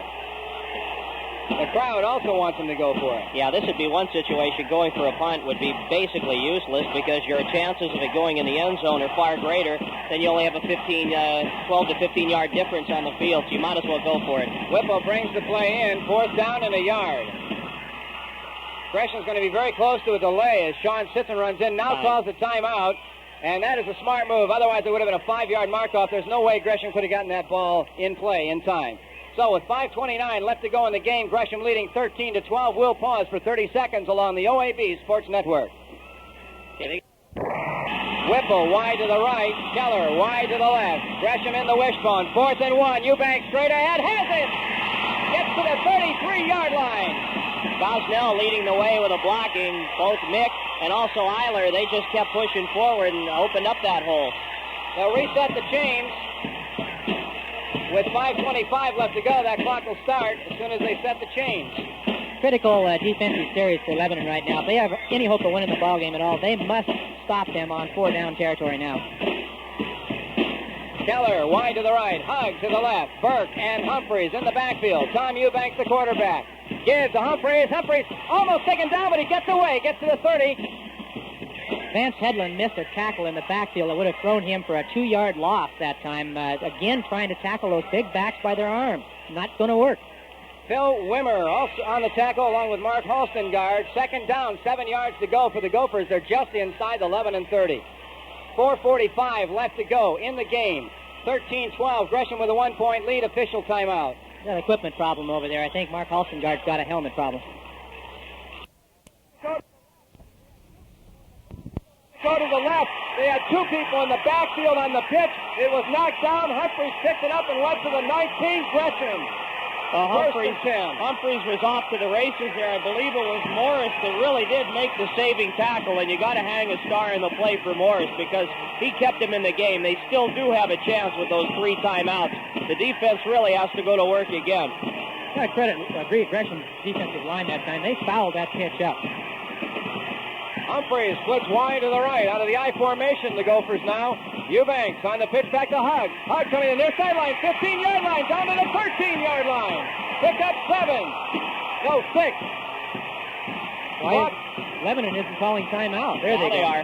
The crowd also wants them to go for it. Yeah, this would be one situation. Going for a punt would be basically useless because your chances of it going in the end zone are far greater. Then you only have a 12 to 15-yard difference on the field, so you might as well go for it. Whipple brings the play in, 4th down and a yard. Gresham's going to be very close to a delay as Sean Sisson runs in. Now calls a timeout, and that is a smart move. Otherwise, it would have been a 5-yard mark-off. There's no way Gresham could have gotten that ball in play in time. So with 5:29 left to go in the game, Gresham leading 13-12. We'll pause for 30 seconds along the OAB Sports Network. Whipple wide to the right. Keller wide to the left. Gresham in the wishbone. 4th and 1. Eubanks straight ahead. Has it! Gets to the 33-yard line. Gosnell leading the way with a blocking. Both Mick and also Eiler, they just kept pushing forward and opened up that hole. They'll reset the chains. With 5:25 left to go, that clock will start as soon as they set the chains. Critical defensive series for Lebanon right now. If they have any hope of winning the ball game at all, they must stop them on 4-down territory now. Keller wide to the right, Hugg to the left, Burke and Humphreys in the backfield. Tom Eubanks, the quarterback, gives to Humphreys. Humphreys almost taken down, but he gets away, gets to the 30. Vance Hedlund missed a tackle in the backfield that would have thrown him for a 2-yard loss that time. Again, trying to tackle those big backs by their arms. Not going to work. Phil Wimmer also on the tackle along with Mark Halstengaard. 2nd down, 7 yards to go for the Gophers. They're just inside the 11 and 30. 4:45 left to go in the game. 13-12. Gresham with a 1-point lead. Official timeout. Got an equipment problem over there. I think Mark Halstengaard's got a helmet problem. Go to the left. They had 2 people in the backfield on the pitch. It was knocked down. Humphreys picked it up and went to the 19. Gresham. Humphreys was off to the races there. I believe it was Morris that really did make the saving tackle, and you got to hang a star in the play for Morris because he kept him in the game. They still do have a chance with those 3 timeouts. The defense really has to go to work again. I credit Gresham's defensive line that time. They fouled that pitch up. Humphreys splits wide to the right out of the I formation. The Gophers now. Eubanks on the pitch back to Hugg. Hugg coming in their sideline, 15-yard line, down to the 13-yard line. Pick up 7. No, 6. Why Lebanon isn't calling timeout. There they are.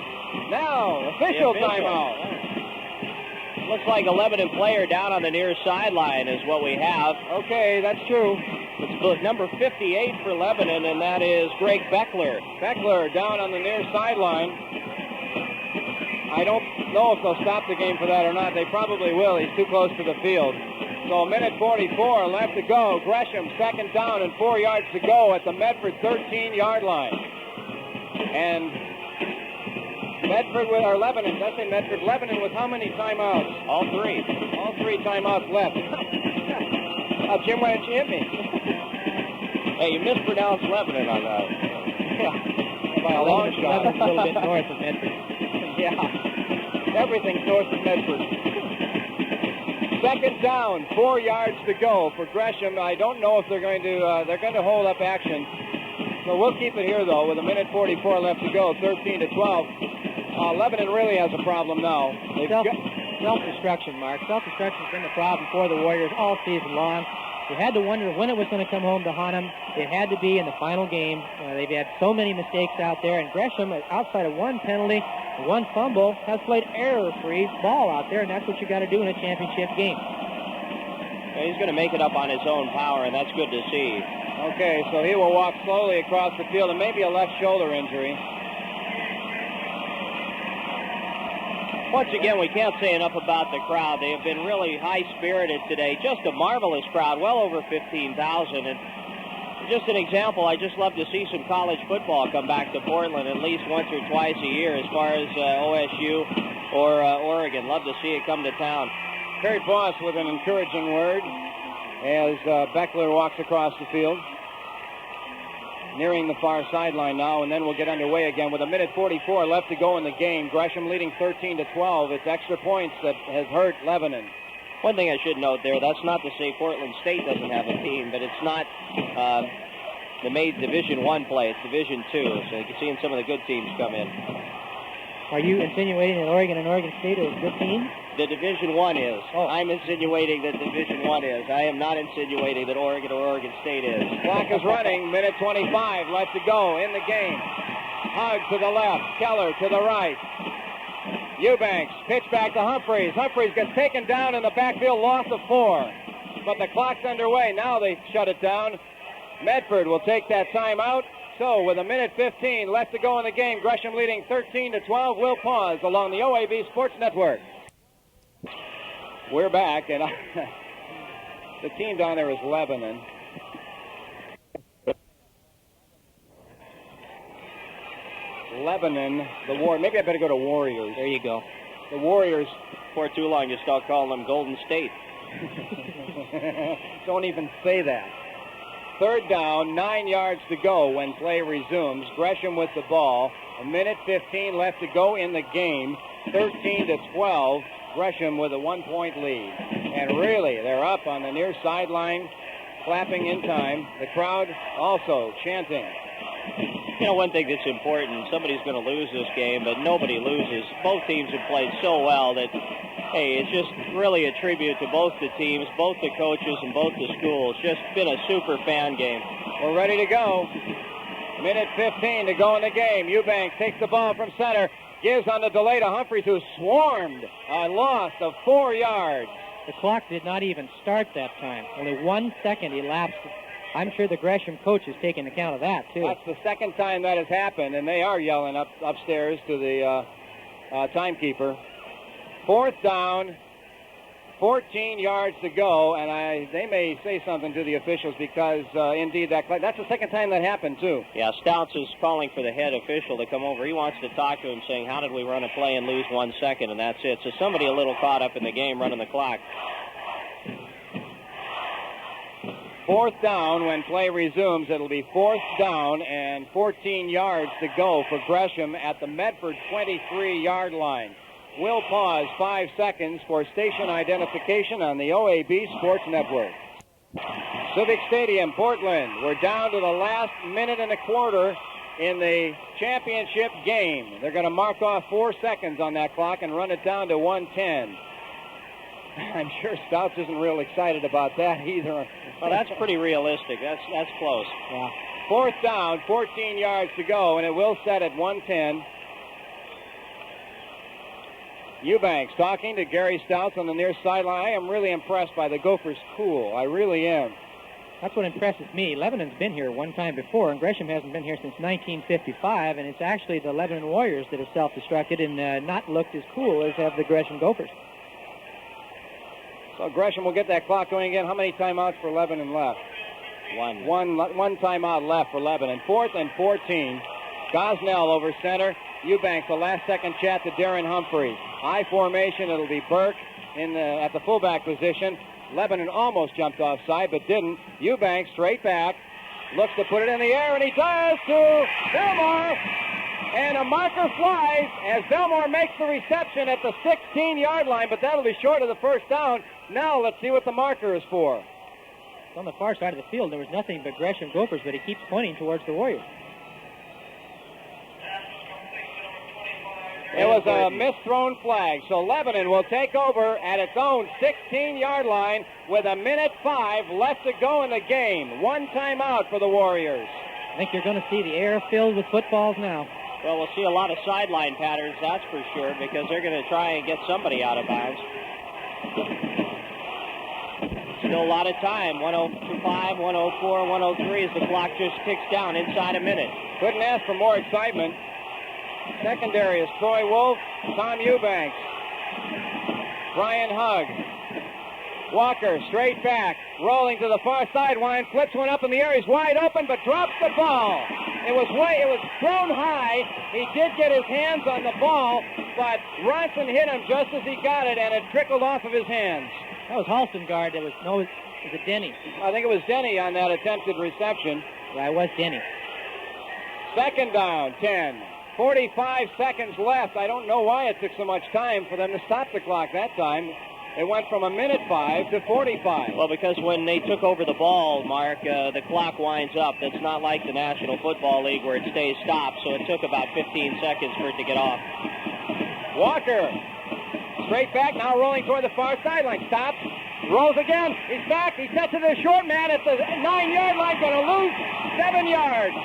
Now, official timeout. Looks like a Lebanon player down on the near sideline is what we have. Okay, that's true. It's number 58 for Lebanon, and that is Greg Beckler. Beckler down on the near sideline. I don't know if they'll stop the game for that or not. They probably will. He's too close to the field. So 1:44 left to go. Gresham 2nd down and 4 yards to go at the Medford 13-yard line. And Medford with our Lebanon. Did I say Medford? Lebanon with how many timeouts? All 3. All 3 timeouts left. Jim, why didn't you hit me? Hey, you mispronounced Lebanon on that. Yeah. By a long shot. A little bit north of Medford. Yeah. Everything's north of Medford. 2nd down, 4 yards to go for Gresham. I don't know if they're going to hold up action. So we'll keep it here, though, with 1:44 left to go, 13-12. Lebanon really has a problem now. Self-destruction, Mark. Self-destruction's been the problem for the Warriors all season long. You had to wonder when it was going to come home to haunt them. It had to be in the final game. They've had so many mistakes out there, and Gresham, outside of 1 penalty, 1 fumble, has played error-free ball out there, and that's what you got to do in a championship game. Well, he's going to make it up on his own power, and that's good to see. Okay, so he will walk slowly across the field, and maybe a left shoulder injury. Once again, we can't say enough about the crowd. They have been really high-spirited today. Just a marvelous crowd, well over 15,000. And just an example, I just love to see some college football come back to Portland at least once or twice a year as far as OSU or Oregon. Love to see it come to town. Terry Voss with an encouraging word as Beckler walks across the field. Nearing the far sideline now, and then we'll get underway again with 1:44 left to go in the game. Gresham leading 13-12. It's extra points that has hurt Lebanon. One thing I should note there, that's not to say Portland State doesn't have a team, but it's not the made Division I play. It's Division II, so you can see some of the good teams come in. Are you insinuating that Oregon and Oregon State are good teams? The Division I is. Oh. I'm insinuating that Division I is. I am not insinuating that Oregon or Oregon State is. Clock is running. 1:25 left to go in the game. Hug to the left. Keller to the right. Eubanks pitch back to Humphreys. Humphreys gets taken down in the backfield. Loss of 4. But the clock's underway. Now they shut it down. Medford will take that timeout. So with 1:15 left to go in the game, Gresham leading 13-12. We'll pause along the OAB Sports Network. We're back, and the team down there is Lebanon. Lebanon, maybe I better go to Warriors. There you go. The Warriors. For too long, you start calling them Golden State. Don't even say that. Third down, 9 yards to go when play resumes. Gresham with the ball. 1:15 left to go in the game. 13-12. Gresham with a 1-point lead. And really, they're up on the near sideline, clapping in time. The crowd also chanting. You know, one thing that's important, somebody's going to lose this game, but nobody loses. Both teams have played so well that, hey, it's just really a tribute to both the teams, both the coaches, and both the schools. Just been a super fan game. We're ready to go. 1:15 to go in the game. Eubanks takes the ball from center. Gives on the delay to Humphreys, who swarmed a loss of 4 yards. The clock did not even start that time. Only 1 second elapsed. I'm sure the Gresham coach is taking account of that, too. That's the second time that has happened, and they are yelling upstairs to the timekeeper. Fourth down, 14 yards to go, and they may say something to the officials because, indeed, that's the second time that happened, too. Yeah, Stouts is calling for the head official to come over. He wants to talk to him, saying, how did we run a play and lose 1 second, and that's it. So somebody a little caught up in the game running the clock. Fourth down when play resumes. It'll be fourth down and 14 yards to go for Gresham at the Medford 23-yard line. We'll pause 5 seconds for station identification on the OAB Sports Network. Civic Stadium, Portland. We're down to the last minute and a quarter in the championship game. They're going to mark off 4 seconds on that clock and run it down to 1:10. I'm sure Stouts isn't real excited about that either. Well, that's pretty realistic. That's close. Yeah. Fourth down, 14 yards to go, and it will set at 1:10. Eubanks talking to Gary Stouts on the near sideline. I am really impressed by the Gophers' cool. I really am. That's what impresses me. Lebanon's been here one time before, and Gresham hasn't been here since 1955, and it's actually the Lebanon Warriors that have self-destructed and not looked as cool as have the Gresham Gophers. So Gresham will get that clock going again. How many timeouts for Lebanon left? One timeout left for Lebanon. 4th and 14. Gosnell over center. Eubanks, the last-second chat to Darren Humphreys. High formation. It'll be Burke at the fullback position. Lebanon almost jumped offside, but didn't. Eubanks straight back. Looks to put it in the air, and he does to Belmore. And a marker flies as Belmore makes the reception at the 16-yard line, but that'll be short of the first down. Now let's see what the marker is for. On the far side of the field, there was nothing but Gresham Gophers, but he keeps pointing towards the Warriors. It was a misthrown flag, so Lebanon will take over at its own 16-yard line with 1:05 left to go in the game. One timeout for the Warriors. I think you're going to see the air filled with footballs now. Well, we'll see a lot of sideline patterns, that's for sure, because they're going to try and get somebody out of bounds. Still a lot of time. 1:05, 1:04, 1:03 as the clock just ticks down inside a minute. Couldn't ask for more excitement. Secondary is Troy Wolf, Tom Eubanks. Brian Hugg. Walker, straight back, rolling to the far sideline, flips one up in the air. He's wide open, but drops the ball. It was thrown high. He did get his hands on the ball, but Ronson hit him just as he got it, and it trickled off of his hands. That was Halstengard. It was it Denny? I think it was Denny on that attempted reception. Yeah, it was Denny. Second down, 10. 45 seconds left. I don't know why it took so much time for them to stop the clock that time. It went from 1:05 to 45. Well, because when they took over the ball, Mark, the clock winds up. That's not like the National Football League where it stays stopped, so it took about 15 seconds for it to get off. Walker, straight back, now rolling toward the far sideline. Stops, rolls again. He's back. He sets it to the short man at the 9-yard line, going to lose 7 yards.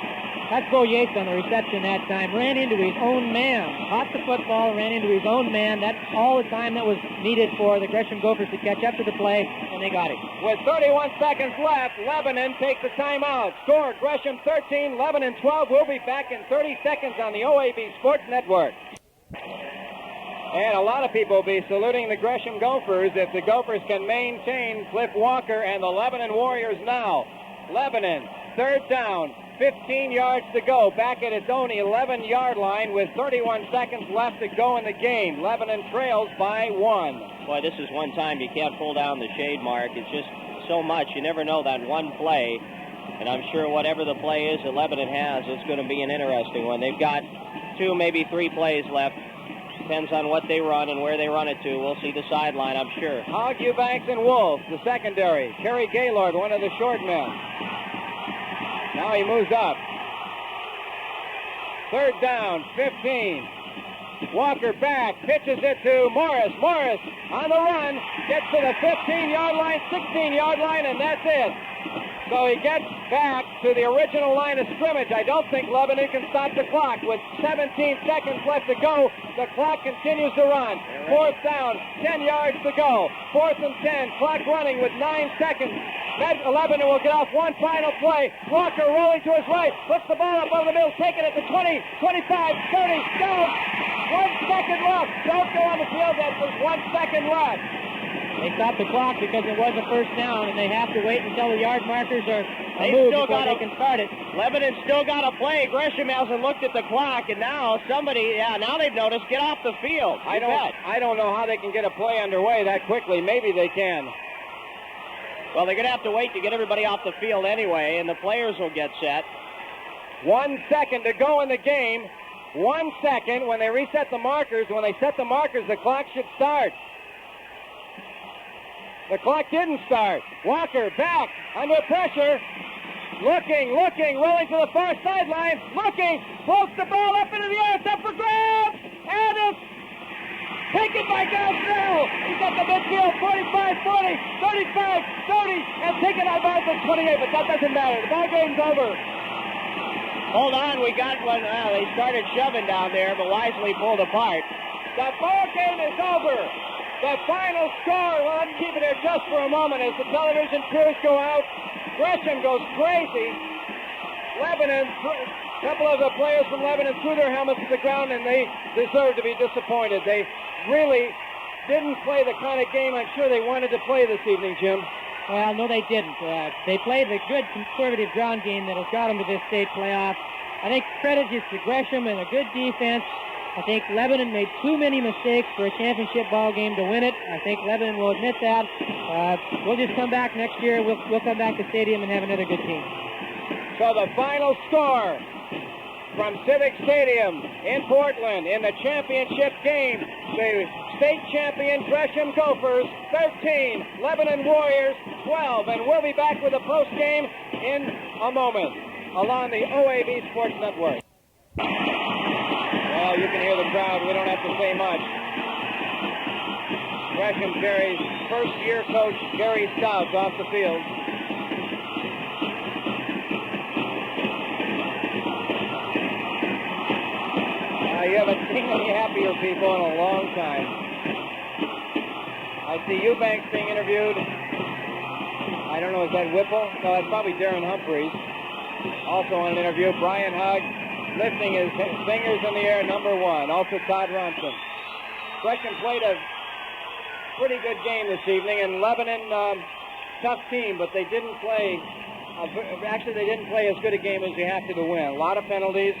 That's Bo Yates on the reception that time. Ran into his own man. Caught the football, ran into his own man. That's all the time that was needed for the Gresham Gophers to catch up to the play, and they got it. With 31 seconds left, Lebanon takes a timeout. Score, Gresham 13, Lebanon 12. We'll be back in 30 seconds on the OAB Sports Network. And a lot of people will be saluting the Gresham Gophers if the Gophers can maintain Cliff Walker and the Lebanon Warriors now. Lebanon, third down. 15 yards to go, back at its own 11-yard line with 31 seconds left to go in the game. Lebanon trails by 1. Boy, this is one time you can't pull down the shade, Mark. It's just so much. You never know that one play. And I'm sure whatever the play is that Lebanon has, it's going to be an interesting one. They've got 2, maybe 3 plays left. Depends on what they run and where they run it to. We'll see the sideline, I'm sure. Hogg, Eubanks, and Wolf, the secondary. Kerry Gaylord, one of the short men. Now he moves up. Third down, 15. Walker back, pitches it to Morris. Morris on the run, gets to the 15-yard line, 16-yard line, and that's it. So he gets back to the original line of scrimmage. I don't think Lebanon can stop the clock. With 17 seconds left to go, the clock continues to run. Fourth down, 10 yards to go. 4th and 10, clock running with 9 seconds. Lebanon will get off one final play. Walker rolling to his right, puts the ball up over the middle, taking it to 20, 25, 30, down. 1 second left. Don't go on the field. There's 1 second left. They stopped the clock because it was a first down, and they have to wait until the yard markers are They moved still before got they can start it. Lebanon still got to play. Gresham hasn't looked at the clock, and now now they've noticed, get off the field. I don't know how they can get a play underway that quickly. Maybe they can. Well, they're going to have to wait to get everybody off the field anyway, and the players will get set. 1 second to go in the game. 1 second. When they reset the markers, when they set the markers, the clock should start. The clock didn't start. Walker back under pressure. Looking, rolling to the far sideline. Looking, floats the ball up into the air. It's up for grabs. And it's taken by Gausnell. He's at the midfield. 45, 40, 35, 30, and taken out by the 28. But that doesn't matter. The ball game's over. Hold on, we got one. They started shoving down there, but wisely pulled apart. The ball game is over. The final score, well, I'm keeping it just for a moment as the television crews go out. Gresham goes crazy. Lebanon, a couple of the players from Lebanon threw their helmets to the ground, and they deserve to be disappointed. They really didn't play the kind of game I'm sure they wanted to play this evening, Jim. Well, no, they didn't. They played the good conservative ground game that has got them to this state playoff. I think credit is to Gresham and a good defense. I think Lebanon made too many mistakes for a championship ball game to win it. I think Lebanon will admit that. We'll just come back next year. We'll come back to Stadium and have another good team. So the final score from Civic Stadium in Portland in the championship game, the state champion Gresham Gophers 13, Lebanon Warriors 12. And we'll be back with the post game in a moment along the OAB Sports Network. Well, you can hear the crowd. We don't have to say much. Gresham carries first-year coach Gary Stouts off the field. You haven't seen any happier people in a long time. I see Eubanks being interviewed. I don't know, is that Whipple? No, that's probably Darren Humphreys. Also on an interview, Brian Hugg lifting his fingers in the air, number 1. Also Todd Ronson. Gresham played a pretty good game this evening, and Lebanon, tough team, but they didn't play. Actually, they didn't play as good a game as you have to win. A lot of penalties.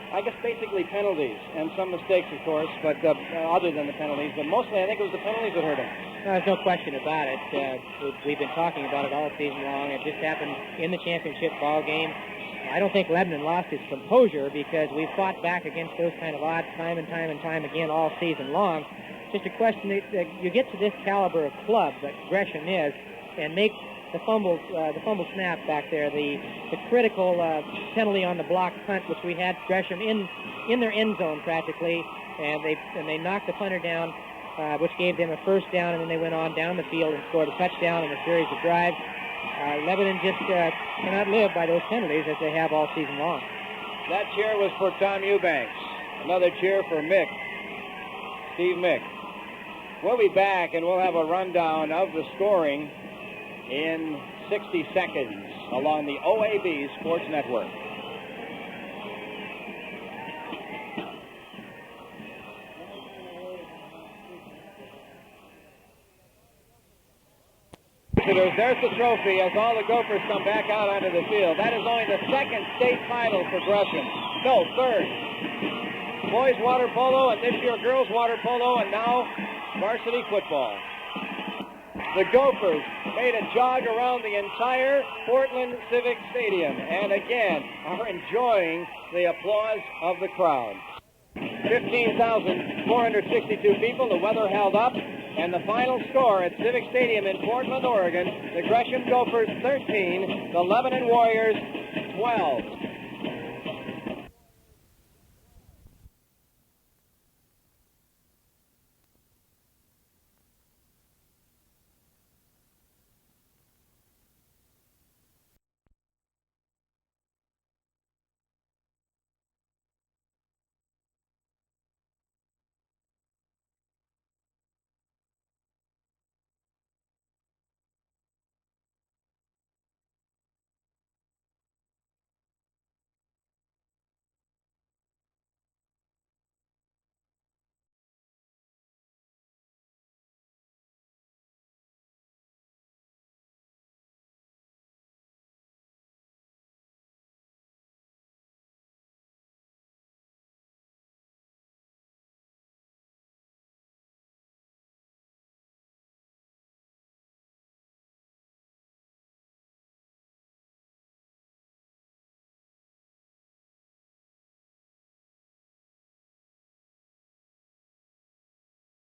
I guess basically penalties and some mistakes, of course, but other than the penalties. But mostly, I think it was the penalties that hurt them. There's no question about it. We've been talking about it all season long. It just happened in the championship ball game. I don't think Lebanon lost his composure because we fought back against those kind of odds time and time again all season long. Just a question that you get to this caliber of club that Gresham is, and make the fumble snap back there, the critical penalty on the block punt, which we had Gresham in their end zone practically, and they knocked the punter down, which gave them a first down, and then they went on down the field and scored a touchdown in a series of drives. Lebanon just cannot live by those penalties as they have all season long. That cheer was for Tom Eubanks. Another cheer for Mick, Steve Mick. We'll be back, and we'll have a rundown of the scoring in 60 seconds along the OAB Sports Network. There's the trophy as all the Gophers come back out onto the field. That is only the second state title for Gresham. No, third. Boys water polo, and this year girls water polo, and now varsity football. The Gophers made a jog around the entire Portland Civic Stadium and again are enjoying the applause of the crowd. 15,462 people. The weather held up. And the final score at Civic Stadium in Portland, Oregon, the Gresham Gophers 13, the Lebanon Warriors 12.